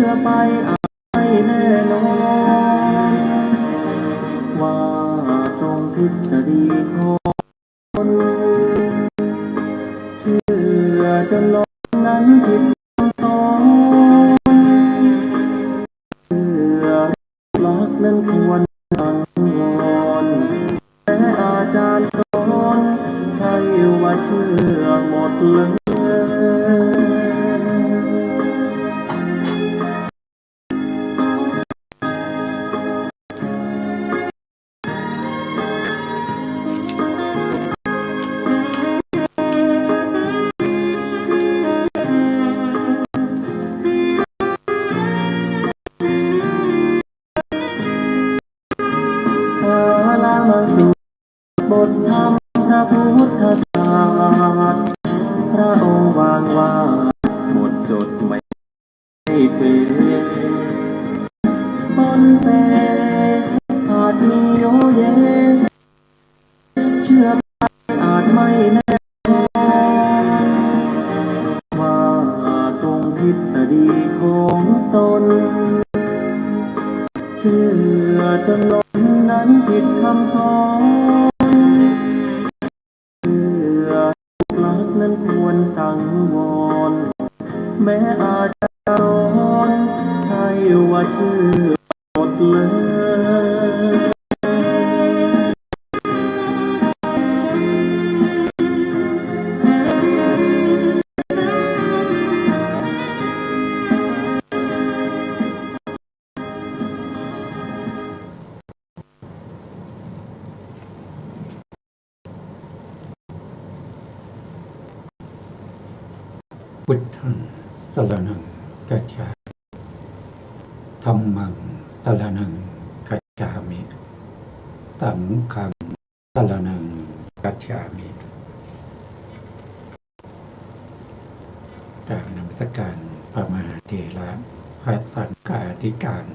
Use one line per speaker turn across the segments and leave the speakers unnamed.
อไปอาจไม่แน่นอนว่าตรงทฤษฎีของคนเชื่อจนหลงนั้นผิดคำสอนเชื่อรักนั้นควรสังวรแต่อาจารย์สอนใช่ว่าเชื่อหมดเลยลามาสู่บทธรรมพระพุทธศาสตร์พระองค์วางว่าหมดจดไม่เป็นปนเปอาจมีโยเยเชื่ออาจไม่แน่ว่าตรงทฤษฎีของตนเชื่อจนล้นนั้นผิดคำสอนเชื่อรักนั้นควรสังวรแม้อาจจะร้อนใช่ว่าเชื่อหมดเลย
พุทธังสรณังกัจฉามิธัมมังสรณังกัจฉามิสังฆังสรณังกัจฉามิกราบนมัสการพระมหาเถระพระสังฆาธิการ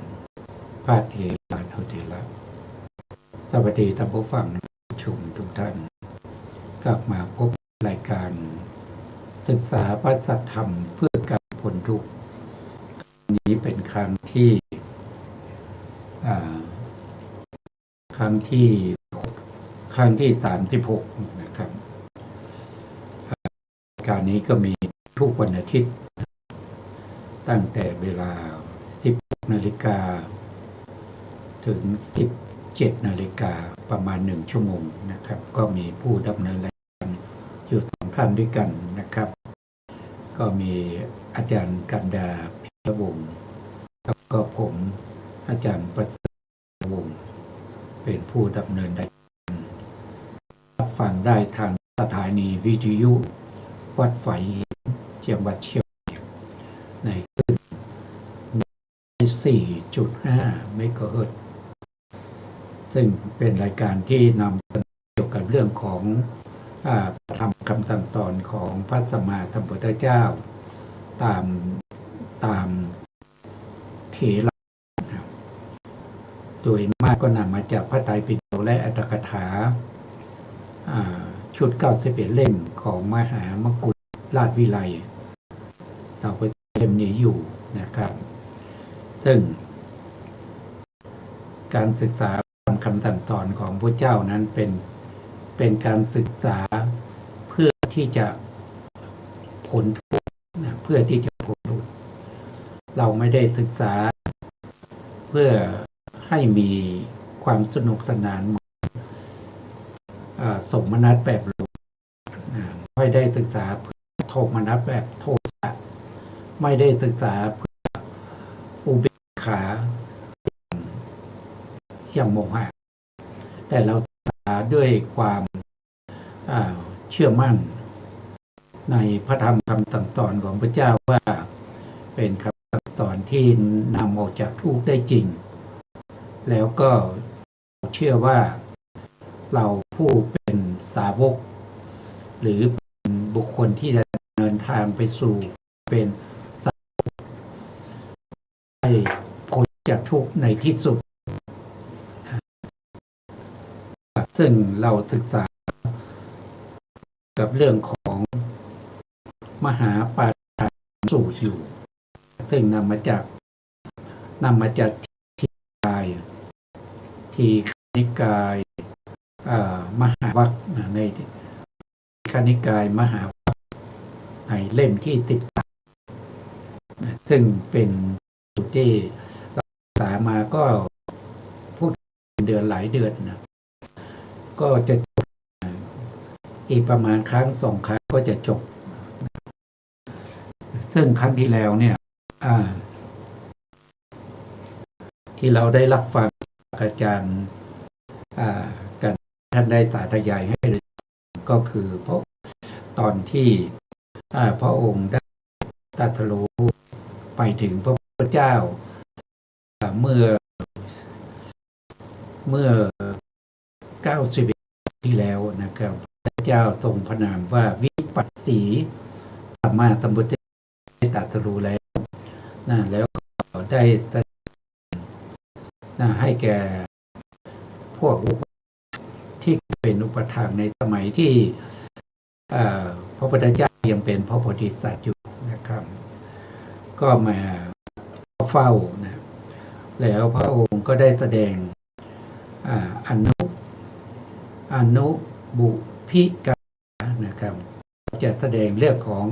พระเถระนุเถระสวัสดีท่านผู้ฟังผู้ชมทุกท่านกลับมาพบรายการศึกษาพระสัทธรรมเพื่อการพ้นทุกข์นี้เป็นครั้งที่36นะครับการนี้ก็มีทุกวันอาทิตย์ตั้งแต่เวลา 16 นาฬิกาถึง 17 นาฬิกาประมาณ1 ชั่วโมงนะครับก็มีผู้ดำเนินรายการอยู่2 ท่านด้วยกันนะครับก็มีอาจารย์กันดาพิรวงศ์แล้วก็ผมอาจารย์ประเสริฐวงศ์เป็นผู้ดำเนินรายการรับฟังได้ทางสถานีวิทยุวัดไฝจังหวัดเชียงใหม่ในคลื่น 4.5 เมกะเฮิรตซ์ซึ่งเป็นรายการที่นำเกี่ยวกับเรื่องของธรรมคำสั่งสอนของพระสัมมาสัมพุทธเจ้าตามเถระโดยมากก็นำมาจากพระไตรปิฎกและอัตถกถาชุด91เล่มของมหามกุฏราชวิไลเราไปเล่มนี้อยู่นะครับซึ่งการศึกษาคำสั่งสอนของพระเจ้านั้นเป็นการศึกษาเพื่อที่จะพ้นทุกข์เพื่อที่จะพ้นทุกข์เราไม่ได้ศึกษาเพื่อให้มีความสนุกสนานสมนัสแบบโลกไม่ได้ศึกษาเพื่อโทมนัสแบบโทสะไม่ได้ศึกษาเพื่ออุเบกขาอย่างโมหะแต่เราศึกษาด้วยความเชื่อมั่นในพระธรรมคำสั่งสอนของพระเจ้าว่าเป็นคำสั่งสอนที่นำออกจากทุกข์ได้จริงแล้วก็เชื่อว่าเราผู้เป็นสาวกหรือเป็นบุคคลที่จะเดินทางไปสู่เป็นสาวกให้พ้นจากทุกข์ในที่สุดซึ่งเราศึกษากับเรื่องของมหาปาฐานสูตรอยู่ซึ่งนำมาจาก นำมาจากทีกายทีฆนิกายมหาวรรคในฆนิกายมหาวรรคในเล่มที่13ซึ่งเป็นสูตรที่รักษามาก็พูดเดือนหลายเดือนนะก็จะจบอีกประมาณครั้ง2 ครั้งก็จะจบซึ่งครั้งที่แล้วเนี่ยที่เราได้รับฟังอาจารย์กันท่านได้สาธยายให้ก็คือเพราะตอนที่พระองค์ได้ตรัสรู้ไปถึงพระพุทธเจ้าเมื่อ91 ที่แล้วนะครับพระเจ้าทรงพระนามว่าวิปัสสีสัมมาสัมพุทธเจ้าได้ตรัสรู้แล้วแล้วก็ได้ให้แก่พวกที่เป็นอุปถากในสมัยที่พระพุทธเจ้ายังเป็นพระโพธิสัตว์อยู่นะครับก็มาเฝ้านะแล้วพระองค์ก็ได้แสดงอนุบุพิกานะครับจะแสดงเรื่องของ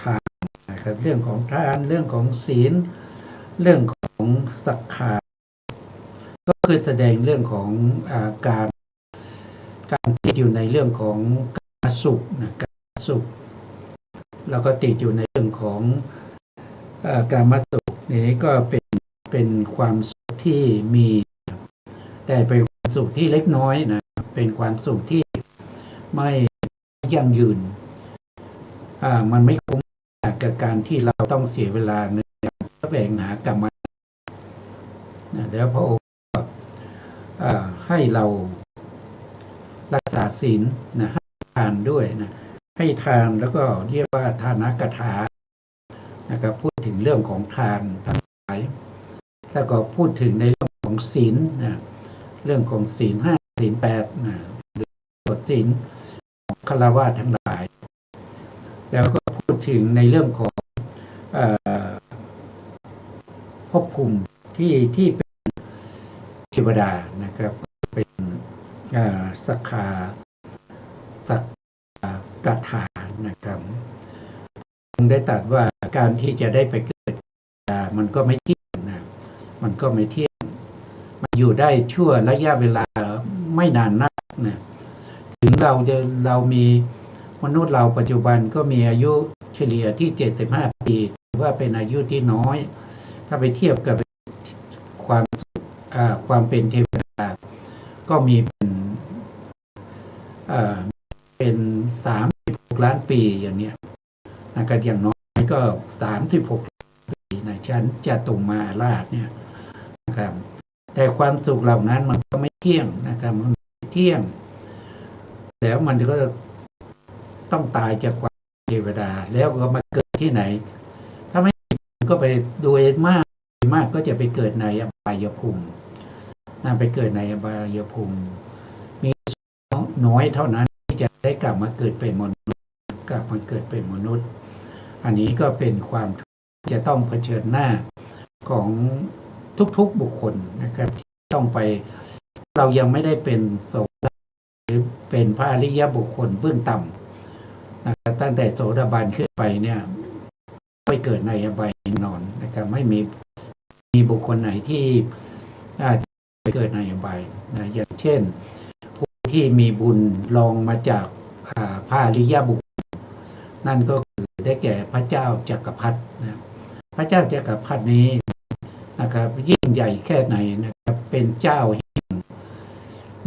ทานนะครับเรื่องของทานเรื่องของศีลเรื่องของสักขาก็คือแสดงเรื่องของการติดอยู่ในเรื่องของการสุขนะการสุขแล้วก็ติดอยู่ในเรื่องของการมาสุขนี้ก็เป็นความสุขที่มีแต่เป็นความสุขที่เล็กน้อยนะเป็นความสุขที่ไม่ยั่งยืนมันไม่คุ้มกับการที่เราต้องเสียเวลาในการแสวงหากรรมแล้วพระองค์ให้เรารักษาศีลนะให้ทานด้วยนะให้ทานแล้วก็เรียกว่าทานกถานะครับพูดถึงเรื่องของทานทั้งหลายแล้วก็พูดถึงในเรื่องของศีลนะเรื่องของศีล5ศีล8นะหรือศีลฆราวาสทั้งหลายแล้วก็พูดถึงในเรื่องของภพภูมิที่เป็นเทวดานะครับเป็นสักกถานะครับได้ตรัสว่าการที่จะได้ไปเกิดมันก็ไม่เที่ยงนะมันก็ไม่เที่ยงมันอยู่ได้ชั่วระยะเวลาไม่นานนักนะถึงเรามีมนุษย์เราปัจจุบันก็มีอายุเฉลี่ยที่75 ปีถือว่าเป็นอายุที่น้อยถ้าไปเทียบกับความเป็นเทวดาก็มีเป็น36 ล้านปีอย่างเนี้ยนะครับอย่างน้อยก็36 ปีนะชั้นจตุมาราชเนี่ยนะครับแต่ความสุขเหล่านั้นมันก็ไม่เที่ยงนะครับมันไม่เที่ยงแล้วมันก็ต้องตายจากความเทวดาแล้วก็มาเกิดที่ไหนถ้าไม่ก็ไปโดยมากก็จะไปเกิดในอบายภูมิไปเกิดในอบายภูมิมีน้อยเท่านั้นที่จะได้กลับมาเกิดเป็นมนุษย์อันนี้ก็เป็นความจะต้องเผชิญหน้าของทุกบุคคลนะครับที่ต้องไปเรายังไม่ได้เป็นโสดาหรือเป็นพระอริยบุคคลเบื้องต่ำนะครับตั้งแต่โสดาบันขึ้นไปเนี่ยไปเกิดในอบายแน่นอนนะครับไม่มีบุคคลไหนที่ไปเกิดในอบายนะอย่างเช่นผู้ที่มีบุญรองมาจากพระอริยบุคคลนั่นก็คือได้แก่พระเจ้าจักรพรรดินะพระเจ้าจักรพรรดินี้นะครับยิ่งใหญ่แค่ไหนนะครับเป็นเจ้าแห่ง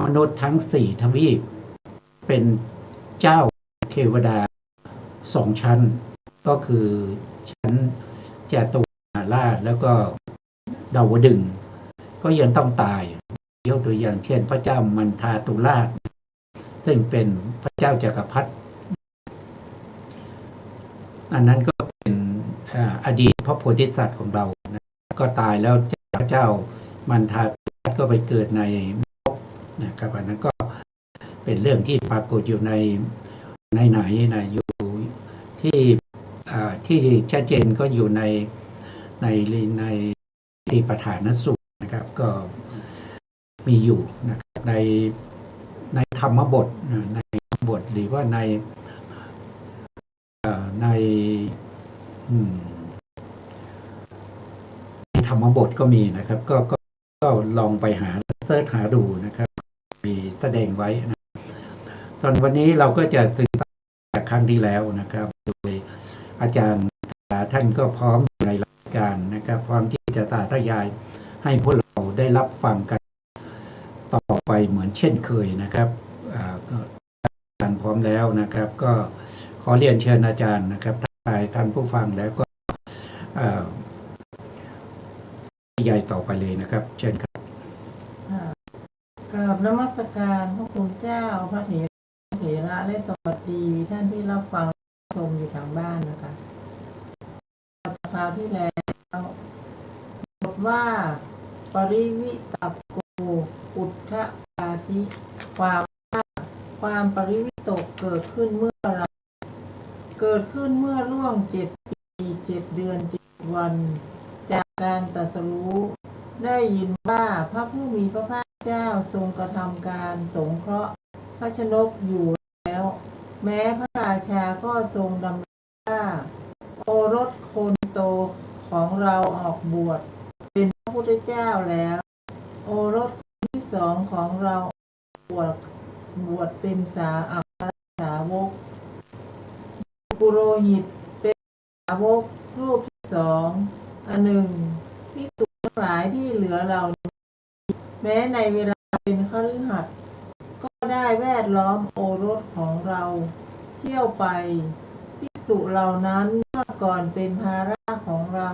มนุษย์ทั้ง4 ทวีปเป็นเจ้าเทวดา2 ชั้นก็คือชั้นจตุมาราชแล้วก็ดาวดึงส์ก็ยังต้องตายยกตัวอย่างเช่นพระเจ้ามันทาตุราชซึ่งเป็นพระเจ้าจักรพรรดิอันนั้นก็เป็นอดีตพระโพธิสัตว์ของเรานะก็ตายแล้วพระเจ้ามันทาตุราชก็ไปเกิดในนะครับอันนั้นก็เป็นเรื่องที่ปรากฏอยู่ในไหนนะอยู่ที่ ที่ชัดเจนก็อยู่ในในที่ประธานสูตรนะครับ ก็มีอยู่นะครับในธรรมบทในบทหรือว่าในธรรมบทก็มีนะครับก็ลองไปหาเสิร์ชหาดูนะครับมีแสดงไว้นะส่วนวันนี้เราก็จะศึกษาจากครั้งที่แล้วนะครับโดยอาจารย์ท่านก็พร้อมในรายการนะครับพร้อมที่จะสาธยายให้พวกเราได้รับฟังกันต่อไปเหมือนเช่นเคยนะครับอาจารย์พร้อมแล้วนะครับก็ขอเรียนเชิญอาจารย์นะครับท่านผู้ฟังแล้วก็ใหญ่ต่อไปเลยนะครับเชิญครับ
กราบนมัสการพระคุณเจ้าพระเถระและสวัสดีท่านที่รับฟังชมอยู่ทางบ้านนะคะคราวที่แล้วบทว่าปริวิตโกอุทธปาธิความปริวิตกเกิดขึ้นเมื่อล่วง7 ปี7 เดือน7 วันจากการตรัสรู้ได้ยินว่าพระผู้มีพระภาคเจ้าทรงกระทำการสงเคราะห์พระชนกอยู่แล้วแม้พระราชาก็ทรงดำริว่าโอรสคนโตของเราออกบวชเป็นพระพุทธเจ้าแล้วโอรสคนที่สองของเราบวชเป็นอัครสาวกปุโรหิตเป็นสาวกรูปที่สองอันหนึ่งภิกษุทั้งหลายที่เหลือเราแม้ในเวลาเป็นคฤหัสถ์ก็ได้แวดล้อมโอรสของเราเที่ยวไปภิกษุเหล่านั้นเมื่อก่อนเป็นภาระของเรา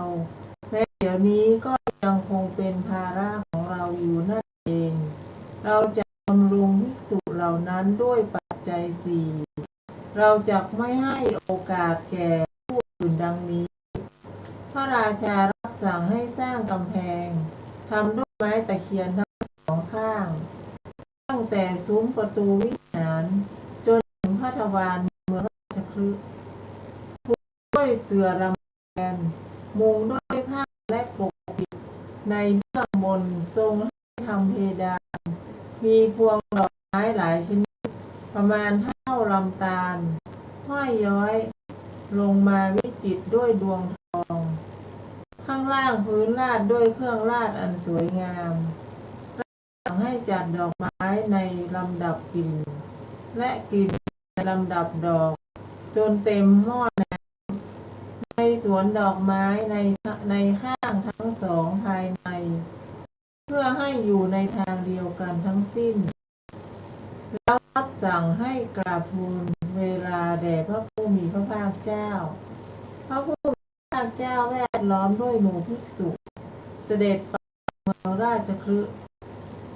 แม้เดี๋ยวนี้ก็ยังคงเป็นภาระของเราอยู่นั่นเองเราจะบำรุงภิกษุเหล่านั้นด้วยปัจจัยสี่เราจะไม่ให้โอกาสแก่ผู้อื่นดังนี้พระราชารับสั่งให้สร้างกำแพงทำด้วยไม้ตะเคียนทั้งสองข้างตั้งแต่ซุ้มประตูวิหารจนถึงพระทวารเมืองราชคฤห์ปูด้วยเสื่อลำแพนมุงด้วยผ้าและปกปิดในเบื้องบนทรงให้ทำเพดานมีพวงดอกไม้หลายชนิดประมาณเท่าลำตาลห้อยย้อยลงมาวิจิตรด้วยดวงทองข้างล่างพื้นลาดด้วยเครื่องลาดอันสวยงามสั่งให้จัดดอกไม้ในลำดับกลิ่นและกลิ่นในลำดับดอกจนเต็มหม้อน้ำในสวนดอกไม้ในข้างทั้งสองภายในเพื่อให้อยู่ในทางเดียวกันทั้งสิ้นแล้วรับสั่งให้กราบทูลเวลาแด่พระผู้มีพระภาคเจ้าพระผู้มีพระภาคเจ้าแวดล้อมด้วยหมู่ภิกษุเสด็จไปเมืองราชคฤห์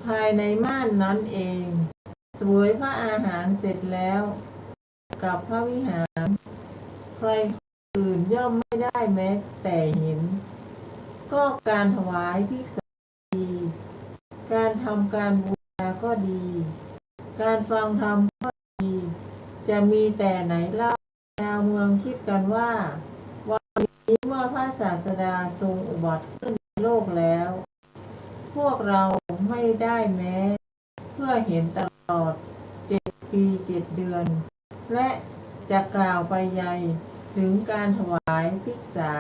ภายในม่านนั้นเองเสวยพระอาหารเสร็จแล้วกลับพระวิหารใครอื่นย่อมไม่ได้แม้แต่เห็นก็การถวายภิกษุดีการทำการบูชาก็ดีการฟังธรรมก็ดีจะมีแต่ไหนเล่าชาวเมืองคิดกันว่าวันนี้เมื่อพระศาสดาทรงอุบัติขึ้นในโลกแล้วพวกเราไม่ได้แม้เพื่อเห็นตลอด7 ปี 7 เดือนและจะกล่าวไปใหญ่ถึงการถวายภิกษา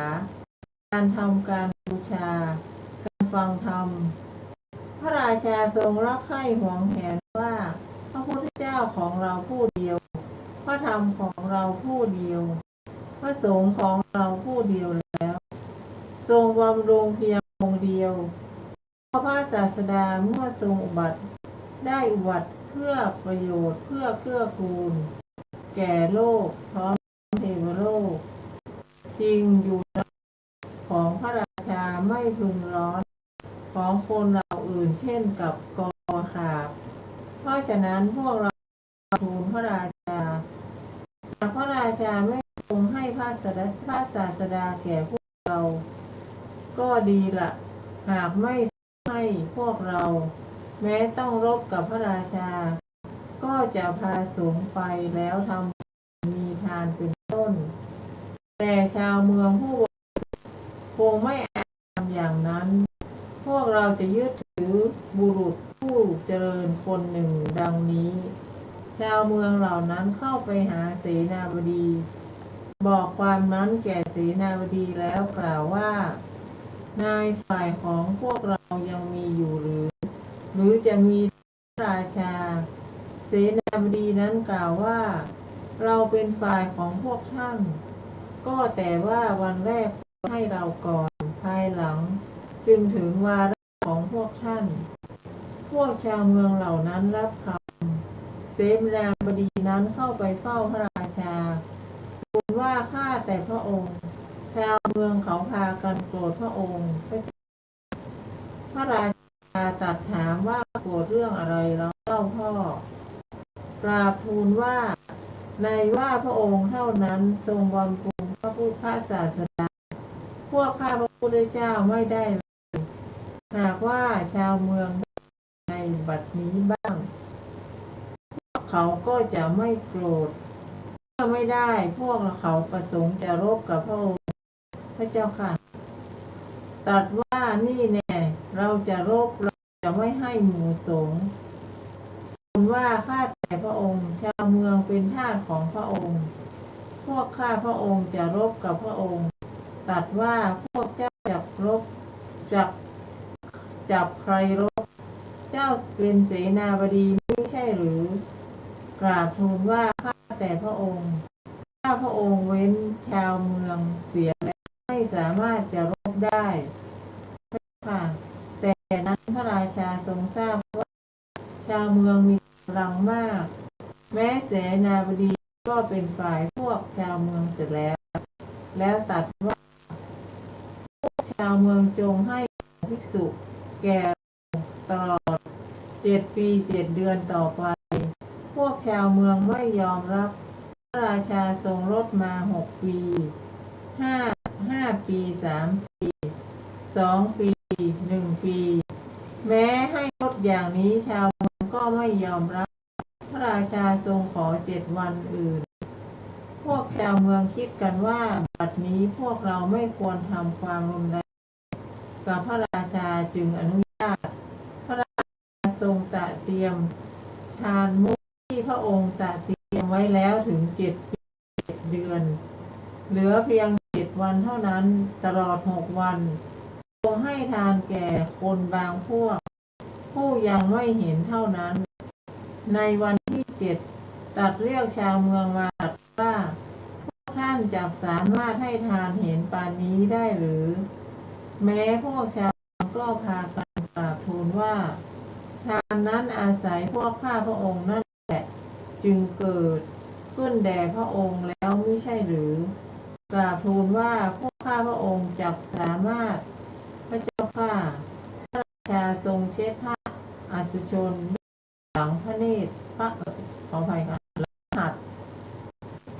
การทำการบูชาการฟังธรรมพระราชาทรงรักใคร่หวงแหนว่าพระพุทธเจ้าของเราผู้เดียวพระธรรมของเราผู้เดียวพระสงฆ์ของเราผู้เดียวแล้วทรงบำรุงเพียงองค์เดียวพระศาสดาเมื่อทรงอุบัติได้อุบัติเพื่อประโยชน์เพื่อเกื้อกูลแก่โลกพร้อมเทวโลกจริงอยู่ของพระราชาไม่พึงร้อนของคนเราอื่นเช่นกับกอขาบเพราะฉะนั้นพวกเราทูลพระราชาหากพระราชาไม่ทรงให้พระศาสดาแก่พวกเราก็ดีละหากไม่ให้พวกเราแม้ต้องรบกับพระราชาก็จะพาสงฆ์ไปแล้วทำมีทานเป็นต้น แต่ชาวเมืองผู้คงไม่อาจทำอย่างนั้น พวกเราจะยึดถือบุรุษผู้เจริญคนหนึ่งดังนี้ ชาวเมืองเหล่านั้นเข้าไปหาเสนาบดี บอกความนั้นแก่เสนาบดีแล้วกล่าวว่า นายฝ่ายของพวกเรายังมีอยู่หรือจะมีพระราชา เสนาบดีนั้นกล่าวว่า เราเป็นฝ่ายของพวกท่าน ก็แต่ว่าวันแรกให้เราก่อนภายหลัง จึงถึงวาระของพวกท่าน พวกชาวเมืองเหล่านั้นรับคำเสนาบดีนั้นเข้าไปเฝ้าพระราชาทูลว่าข้าแต่พระองค์ ชาวเมืองเขาพากันโกรธพระองค์พระราชาตรัสถามว่าโกรธเรื่องอะไรแล้วเล่าพ่อกราบทูลว่าในว่าพระองค์เท่านั้นทรงบำรุงพระพุทธศาสนาพวกข้าพระพุทธเจ้าไม่ได้เลยหากว่าชาวเมืองในบัดนี้บ้างพวกเขาก็จะไม่โกรธถ้าไม่ได้พวกเขาประสงค์จะรบกับพระองค์พระเจ้าค่ะตรัสว่านี่แน่เราจะรบเราจะไม่ให้หมู่สงฆ์ทูลว่าข้าแต่พระองค์ชาวเมืองเป็นทาสของพระองค์พวกข้าพระองค์จะรบกับพระองค์ตรัสว่าพวกเจ้าจับรบจับใครรบเจ้าเป็นเสนาบดีไม่ใช่หรือกราบทูลว่าข้าแต่พระองค์ข้าพระองค์เว้นชาวเมืองเสียแล้วไม่สามารถจะรบได้ค่ะแต่นั้นพระราชาทรงทราบว่าชาวเมืองมีกำลังมากแม้เสนาบดีก็เป็นฝ่ายพวกชาวเมืองเสร็จแล้วตรัสว่าพวกชาวเมืองจงให้ภิกษุแก่ตลอด7 ปี7 เดือนต่อไปพวกชาวเมืองไม่ยอมรับพระราชาทรงลดมา6 ปี5 ปี3 ปี2 ปี1 ปีแม้ให้ลดอย่างนี้ชาวเมืองก็ไม่ยอมรับพระราชาทรงขอ7 วันอื่นพวกชาวเมืองคิดกันว่าบัดนี้พวกเราไม่ควรทำความรุนแรงกับพระราชาจึงอนุญาตพระราชาทรงตระเตรียมทานมุขที่พระองค์ตระเตรียมไว้แล้วถึง7 ปี7 เดือนเหลือเพียง7 วันเท่านั้นตลอด6 วันทรงให้ทานแก่คนบางพวกผู้ยังไม่เห็นเท่านั้นในวันที่7ตรัสเรียกชาวเมืองมาตรัสว่าพวกท่านจะสามารถให้ทานเห็นปานนี้ได้หรือแม้พวกชาวเมืองก็พากันกราบทูลว่าทานนั้นอาศัยพวกข้าพระองค์นั่นแหละจึงเกิดขึ้นแด่พระองค์แล้วไม่ใช่หรือกราบทูลว่าพวกข้าพระองค์จักสามารถพระเจ้าข้าพระราชาทรงเช็ดผ้าอัศชนหลังพระเนตรพระขออภัยค่ะหัด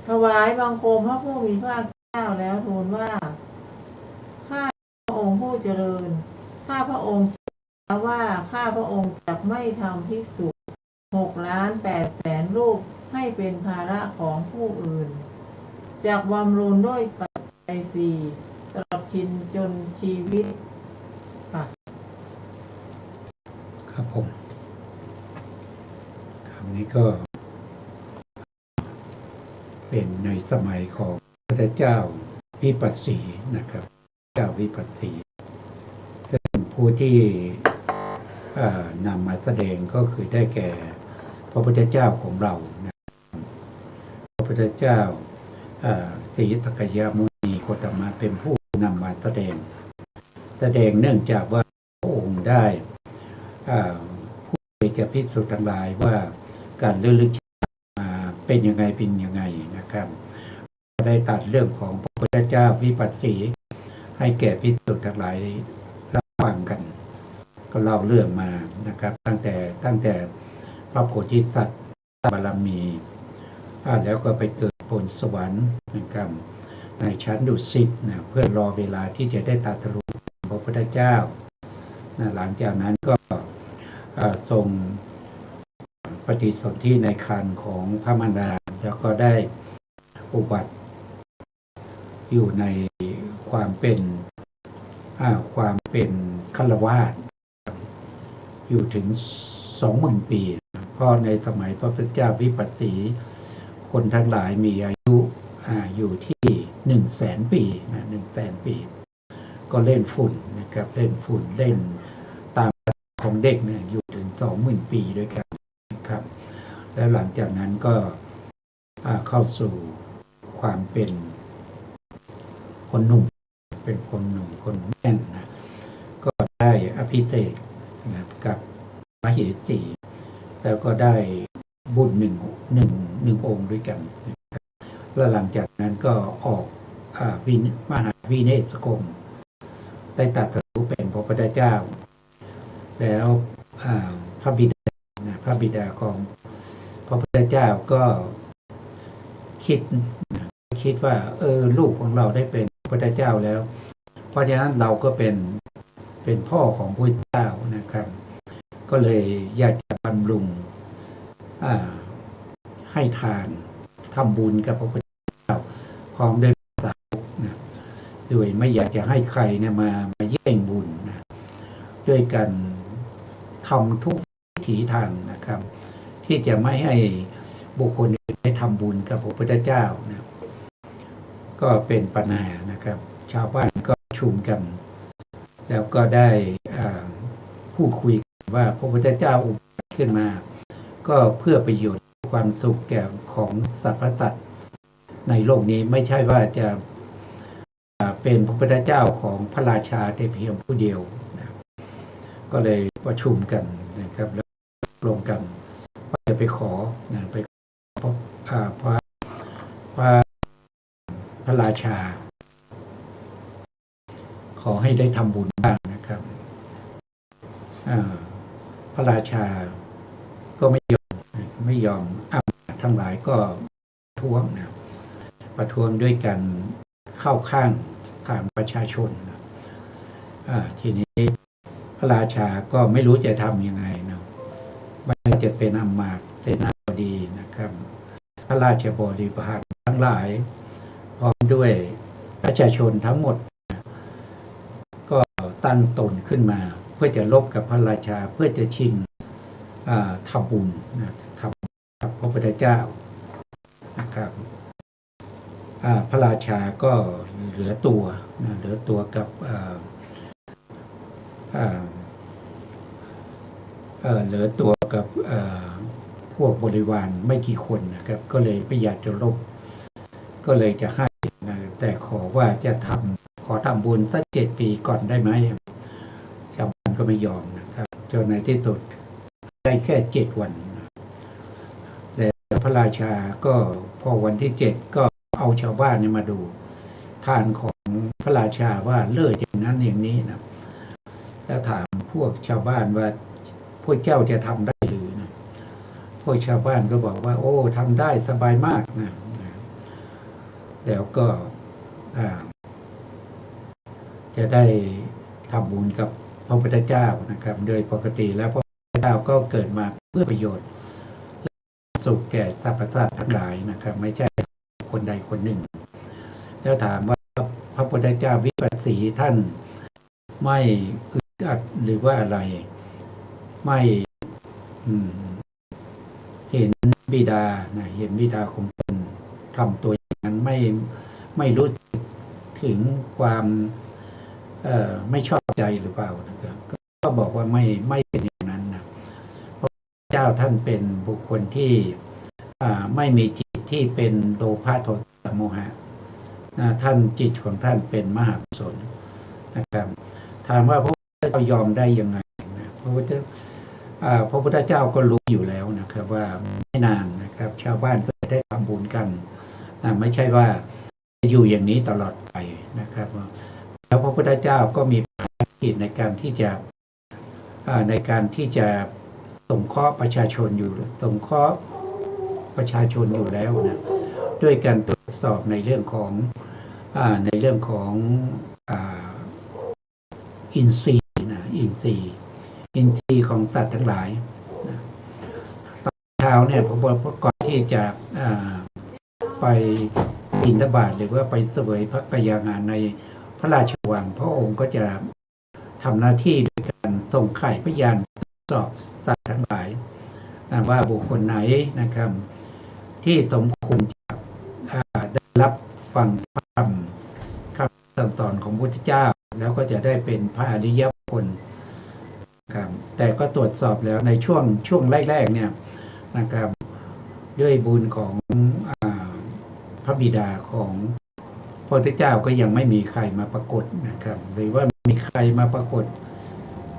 ถวายบังคมพระผู้มีพระเจ้าแล้วทูลว่าข้าพระองค์ผู้เจริญข้าพระองค์คิดว่าข้าพระองค์จักไม่ทำภิกษุ6,800,000 รูปให้เป็นภาระของผู้อื่นจักบำรุงด้วยปัจจัย4ตลอดชินจนชีวิตค่ะ
ครับผมคำนี้ก็เป็นในสมัยของพระเจ้าวิปัสสีนะครับเจ้าวิปัสสีซึ่งผู้ที่นำมาแสดงก็คือได้แก่พระพุทธเจ้าของเรานะพระพุทธเจ้าศรีสักยมุนีโคตมะเป็นผู้นำมาแสดงเนื่องจากว่าพระองค์ได้ผู้จะพิสูจน์ทั้งหลายว่าการเลื่อนลึกมาเป็นยังไงนะครับได้ตัดเรื่องของพระพุทธเจ้าวิปัสสีให้แก่พิสูจน์ทั้งหลายรับฟังกันก็เล่าเรื่องมานะครับตั้งแต่พระโพธิสัตว์บารมีแล้วก็ไปเกิดบนสวรรค์นะครับในชั้นดุสิตนะเพื่อรอเวลาที่จะได้ตรัสรู้พระพุทธเจ้านะหลังจากนั้นก็ทรงปฏิสนธิในครรภ์ของพระมารดาแล้วก็ได้อุบัติ อยู่ในความเป็นฆราวาสอยู่ถึง 20,000 ปีเพราะในสมัยพระพุทธเจ้าวิปัสสีคนทั้งหลายมีอายุอยู่ที่ 100,000 ปีนะ100,000 ปีก็เล่นฝุ่นนะครับเล่นฝุ่นเล่นตามของเด็กเนี่ยอยู่ถึง 20,000 ปีด้วยกันนะครับแล้วหลังจากนั้นก็เข้าสู่ความเป็นคนหนุ่มเป็นคนหนุ่มคนแน่นนะก็ได้อภิเษกนะกับมเหสี แล้วก็ได้บุญหนึ่งองค์ด้วยกันนะครับแล้วหลังจากนั้นก็ออกมหาวิเนศกรมได้ตรัสรู้เป็นพระพุทธเจ้าแล้วพระบิดาของพระพุทธเจ้าก็คิดว่าลูกของเราได้เป็นพระพุทธเจ้าแล้วเพราะฉะนั้นเราก็เป็นพ่อของพระพุทธเจ้านะครับก็เลยอยากจะบำรุงให้ทานทำบุญกับพระพุทธเจ้าพร้อมด้วยสาวกนะโดยไม่อยากจะให้ใครเนี่ยมาแย่งบุญนะด้วยกันทำทุกวิถีทางนะครับที่จะไม่ให้บุคคลอื่นได้ทำบุญกับพระพุทธเจ้านะก็เป็นปัญหานะครับชาวบ้านก็ชุมกันแล้วก็ได้พูดคุยว่าพระพุทธเจ้าอุบัติขึ้นมาก็เพื่อประโยชน์ความสุขแก่ของสรรพสัตว์ในโลกนี้ไม่ใช่ว่าจะเป็นพระพุทธเจ้าของพระราชาแต่เพียงผู้เดียวนะก็เลยประชุมกันนะครับแล้วลงกันว่าจะไปขอนะไปพบพระราชาขอให้ได้ทำบุญบ้างนะครับพระราชาก็ไม่ยอมอำมาตย์ทั้งหลายก็ประท้วงด้วยกันเข้าข้างประชาชนนะทีนี้พระราชาก็ไม่รู้จะทำยังไงนะไม่ว่าจะเป็นอำมาตย์เสนาบดีนะครับพระราชบริพารทั้งหลายพร้อมด้วยประชาชนทั้งหมดก็ตั้งตนขึ้นมาเพื่อจะลบกับพระราชาเพื่อจะชิงทำบุญนะทำกับพระพุทธเจ้านะครับพระราชาก็เหลือตัวกับพวกบริวารไม่กี่คนนะครับก็เลยไม่อยากจะลบก็เลยจะให้นะแต่ขอว่าจะขอทำบุญสัก7 ปีก่อนได้ไหมชาวบ้านก็ไม่ยอมนะครับจนในที่สุดได้แค่7 วันแต่พระราชาก็พอวันที่7ก็เอาชาวบ้านมาดูทานของพระราชาว่าเลิศอย่างนั้นอย่างนี้นะแล้วถามพวกชาวบ้านว่าพวกเจ้าจะทำได้หรือนะพวกชาวบ้านก็บอกว่าโอ้ทำได้สบายมากนะแล้วก็จะได้ทำบุญกับพระพุทธเจ้านะครับโดยปกติแล้วพระพุทธเจ้าก็เกิดมาเพื่อประโยชน์สุขแก่สรรพสัตว์ทั้งหลายนะครับไม่ใช่คนใดคนหนึ่งแล้วถามว่าพระพุทธเจ้าวิปัสสีท่านไม่อึดอัดหรือว่าอะไรไม่เห็นบิดานะเห็นบิดาของตนทำตัวอย่างนั้นไม่รู้ถึงความไม่ชอบใจหรือเปล่านะครับก็บอกว่าไม่เป็นอย่างนั้นนะพระเจ้าท่านเป็นบุคคลที่ไม่มีจิตที่เป็นโลภะโทสะโมหะนะท่านจิตของท่านเป็นมหากุศลนะครับถามว่าพระพุทธเจ้ายอมได้ยังไงนะพระพุทธเจ้าก็รู้อยู่แล้วนะครับว่าไม่นานนะครับชาวบ้านก็ได้ทำบุญกันไม่ใช่ว่าจะอยู่อย่างนี้ตลอดไปนะครับแล้วพระพุทธเจ้าก็มีภารกิจในการที่จะสงเคราะห์ประชาชนอยู่แล้วนะด้วยการตรวจสอบในเรื่องของอินทรีย์ของสัตว์ทั้งหลายนะตอนเช้าเนี่ยพอก่อนที่จะไป บิณฑบาตหรือว่าไปเสวยพระกยางานในพระราชวังพระองค์ก็จะทำหน้าที่โดยการส่งไข่พยานสอบสัตว์ทั้งหลายว่าบุคคลไหนนะครับที่สมควรจะได้รับฟังธรรมคำสั่งสอนของพระพุทธเจ้าแล้วก็จะได้เป็นพระอริยบุคคลครับแต่ก็ตรวจสอบแล้วในช่วงแรกๆเนี่ยนะครับด้วยบุญของพระบิดาของพระพุทธเจ้าก็ยังไม่มีใครมาปรากฏนะครับหรือว่ามีใครมาปรากฏ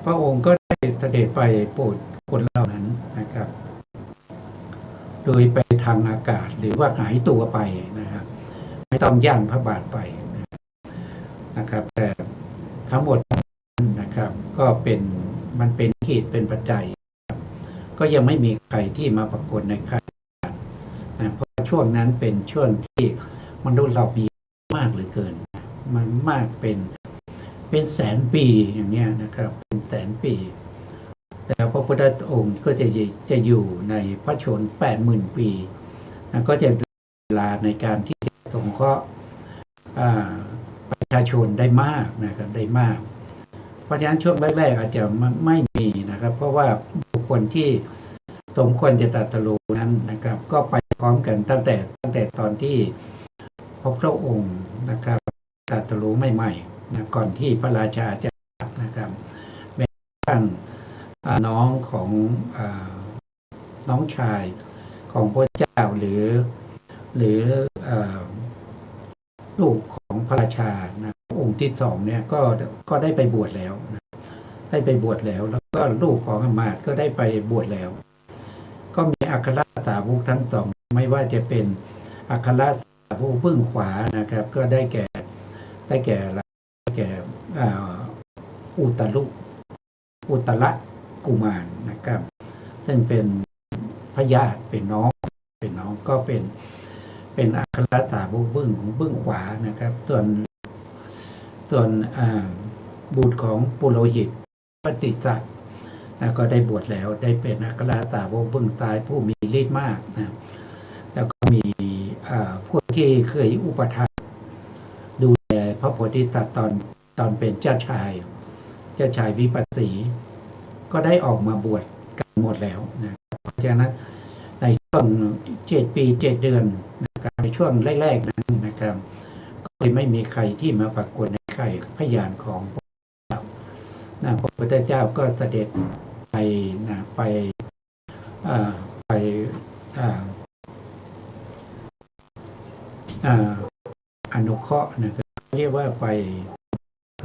พระองค์ก็ได้เสด็จไปโปรดคนเหล่านั้นนะครับโดยไปทางอากาศหรือว่าหายตัวไปนะครับไม่ต้องย่างพระบาทไปนะครับแต่ทั้งหมดนะครับก็มันเป็นเหตุเป็นปัจจัยก็ยังไม่มีใครที่มาปรากฏในครั้งนะเพราะช่วงนั้นเป็นช่วงที่มนุษย์เรามีมากเหลือเกินมันมากเป็นแสนปีอย่างเนี้ยนะครับเป็นแสนปีแต่พระพุทธองค์ก็จะอยู่ในพระชนม์80,000 ปีนะก็จะเวลาในการที่จะสงเคราะห์ประชาชนได้มากนะครับได้มากเพราะฉะนั้นช่วงแรกๆอาจจะไม่มีนะครับเพราะว่าบุคคลที่สมควรจะตรัสรู้นั้นนะครับก็ไปพร้อมกันตั้งแต่ตอนที่พระองค์นะครับตรัสรู้ใหม่ๆนะก่อนที่พระราชาจะนะครับแม้กระทั่งน้องของน้องชายของพระเจ้าหรือลูกของพระราชานะองค์ที่สองเนี่ยก็ได้ไปบวชแล้วนะได้ไปบวชแล้วแล้วก็ลูกของอมาตย์ก็ได้ไปบวชแล้วก็มีอัครสาวกทั้งสองไม่ว่าจะเป็นอัครสาวกเบื้องขวานะครับก็ได้แก่อุตระกุมารนะครับซึ่งเป็นพญาติเป็นน้องก็เป็นอัครสาวกเบื้องขวานะครับส่วนบุตรของปุโรหิตปฏิสัตว์ก็ได้บวชแล้วได้เป็นอัครสาวกเบื้องซ้ายผู้มีฤทธิ์มากนะแล้วก็มีพวกที่เคยอุปถัมภ์ดูแลพระโพธิสัตว์ตอนเป็นเจ้าชายวิปัสสีก็ได้ออกมาบวชกันหมดแล้วนะเพราะฉะนั้นในช่วง7 ปี 7 เดือนนะครับในช่วงแรกๆนั้นนะครับก็ไม่มีใครที่มาปรากฏในไข่พยานของพระพุทธเจ้าก็เสด็จไปอนุเคราะห์นะครับเรียกว่าไป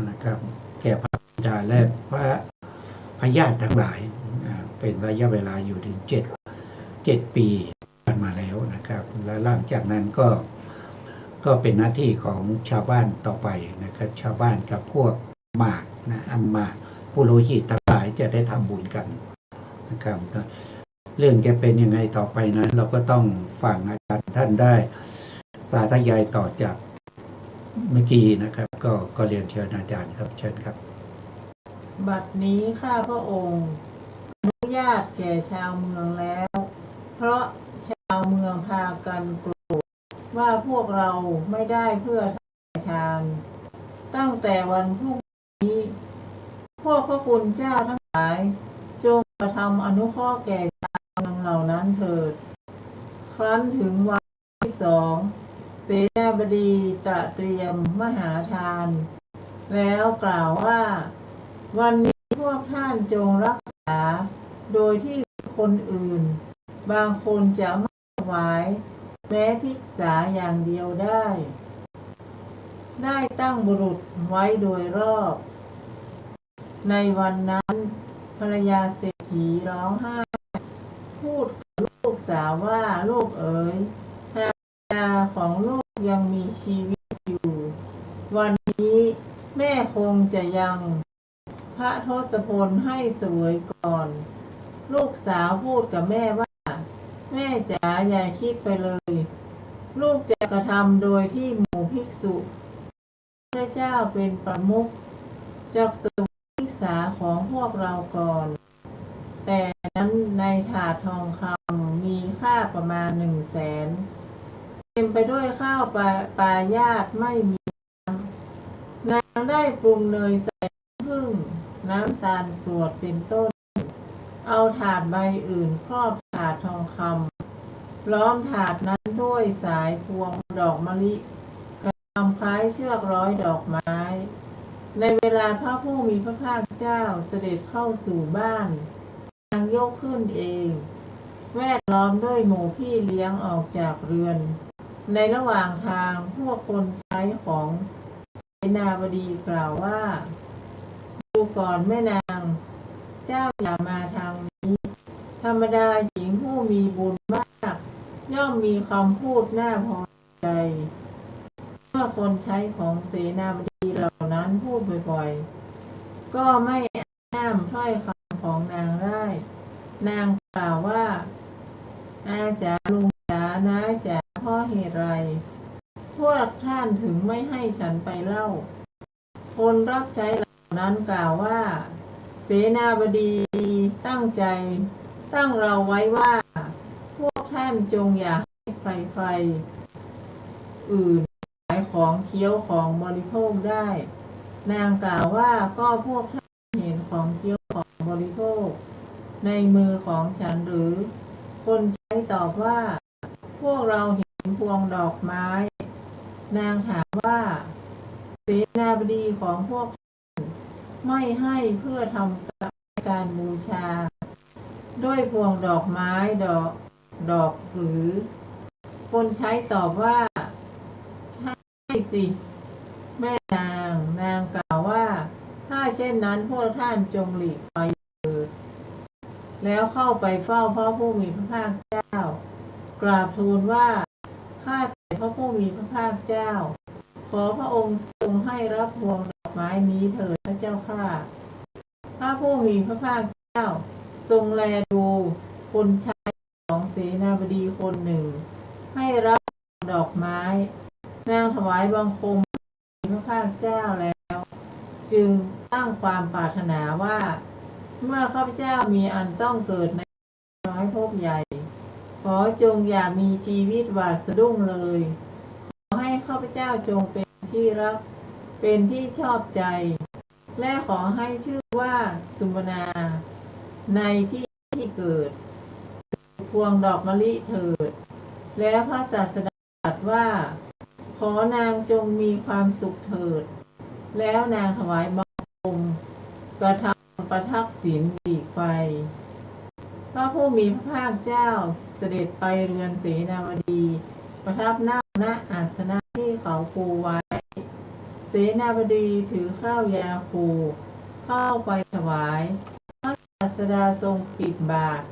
นะครับแก่พระบิดาและพระญาติทั้งหลายเป็นระยะเวลาอยู่ถึง7 ปีผ่านมาแล้วนะครับและหลังจากนั้นก็เป็นหน้าที่ของชาวบ้านต่อไปนะครับชาวบ้านกับพวกหมากนะอัมมาปุโรหิตทั้งหลายจะได้ทำบุญกันนะครับเรื่องจะเป็นยังไงต่อไปนั้นเราก็ต้องฟังอาจารย์ท่านได้สาธยายต่อจากเมื่อกี้นะครับก็เรียนเชิญอาจารย์ครับเชิญครับ
บัดนี้ข้าพระองค์อนุญาตแก่ชาวเมืองแล้วเพราะชาวเมืองพากันโกรธว่าพวกเราไม่ได้เพื่อทานตั้งแต่วันพรุ่งนี้พวกพระคุณเจ้าทั้งหลายจงกระทำอนุเคราะห์แก่ชาวเมืองเหล่านั้นเถิดครั้นถึงวันที่2เสนาบดีตระเตรียมมหาทานแล้วกล่าวว่าวันนี้พวกท่านจงรักษาโดยที่คนอื่นบางคนจะไม่ถวายแม้ภิกษาอย่างเดียวได้ตั้งบุรุษไว้โดยรอบในวันนั้นภรรยาเศรษฐีร้องไห้พูดกับลูกสาวว่าลูกเอ๋ยหากภรรยาของลูกยังมีชีวิตอยู่วันนี้แม่คงจะยังพระทศพลให้เสวยก่อนลูกสาวพูดกับแม่ว่าแม่จ๋าอย่าคิดไปเลยลูกจะกระทำโดยที่หมู่ภิกษุพระเจ้าเป็นประมุขจักเสวยภิกษาของพวกเราก่อนแต่นั้นในถาดทองคำมีค่าประมาณ100,000 เต็มไปด้วยข้าวปลายาตไม่มีนางได้ปรุงเนยใส่ผึ้งน้ำตาลกรวดเป็นต้นเอาถาดใบอื่นครอบถาดทองคำล้อมถาดนั้นด้วยสายพวงดอกมะลิทำคล้ายเชือกร้อยดอกไม้ในเวลาพระผู้มีพระภาคเจ้าเสด็จเข้าสู่บ้านนางยกขึ้นเองแวดล้อมด้วยหมู่พี่เลี้ยงออกจากเรือนในระหว่างทางพวกคนใช้ของเสนาบดีกล่าวว่าดูก่อนแม่นางเจ้าอย่ามาทางนี้ธรรมดาหญิงผู้มีบุญมากย่อมมีคำพูดน่าพอใจเมื่อคนใช้ของเสนาบดีเหล่านั้นพูดบ่อยๆก็ไม่ห้ามถ้อยคำของนางได้นางกล่าวว่าอาจ๋าลุงจ๋าน้าจ๋าเพราะเหตุไรพวกท่านถึงไม่ให้ฉันไปเล่าคนรับใช้เหล่านั้นกล่าวว่าเสนาบดีตั้งใจตั้งเราไว้ว่าพวกท่านจงอย่าให้ใครๆอื่นขายของเคี้ยวของบริโภคได้นางกล่าวว่าก็พวกท่านเห็นของเคี้ยวของบริโภคในมือของฉันหรือคนใช้ตอบว่าพวกเราเห็นพวงดอกไม้นางถามว่าเสนาบดีของพวกท่านไม่ให้เพื่อทำการบูชาด้วยพวงดอกไม้ดอกหรือคนใช้ตอบว่าใช่สิแม่นางกล่าวว่าถ้าเช่นนั้นพวกท่านจงหลีกไปเถิดแล้วเข้าไปเฝ้าพระผู้มีพระภาคเจ้ากราบทูลว่าข้าแต่พระผู้มีพระภาคเจ้าขอพระองค์ทรงให้รับพวงดอกไม้นี้เถิดพระเจ้าข้าพระผู้มีพระภาคเจ้าทรงแลดูคนใช้ของเสนาบดีคนหนึ่งให้รับดอกไม้นางถวายบังคมพระภาคเจ้าแล้วจึงตั้งความปรารถนาว่าเมื่อข้าพเจ้ามีอันต้องเกิดในน้อยภพใหญ่ขอจงอย่ามีชีวิตหวาดสะดุ้งเลยขอให้ข้าพเจ้าจงเป็นที่รักเป็นที่ชอบใจและขอให้ชื่อว่าสุมนาในที่เกิดพวงดอกมะลิเถิดแล้วพระศาสดาตรัสว่าขอนางจงมีความสุขเถิดแล้วนางถวายบังคมกระทำประทักษิณหลีกไปพระผู้มีพระภาคเจ้าเสด็จไปเรือนเสนาบดีประทับนั่งณอาสนะที่เขาปูไว้เสนาบดีถือข้าวยาคูเข้าไปถวายพระศาสดาทรงปิดบาตร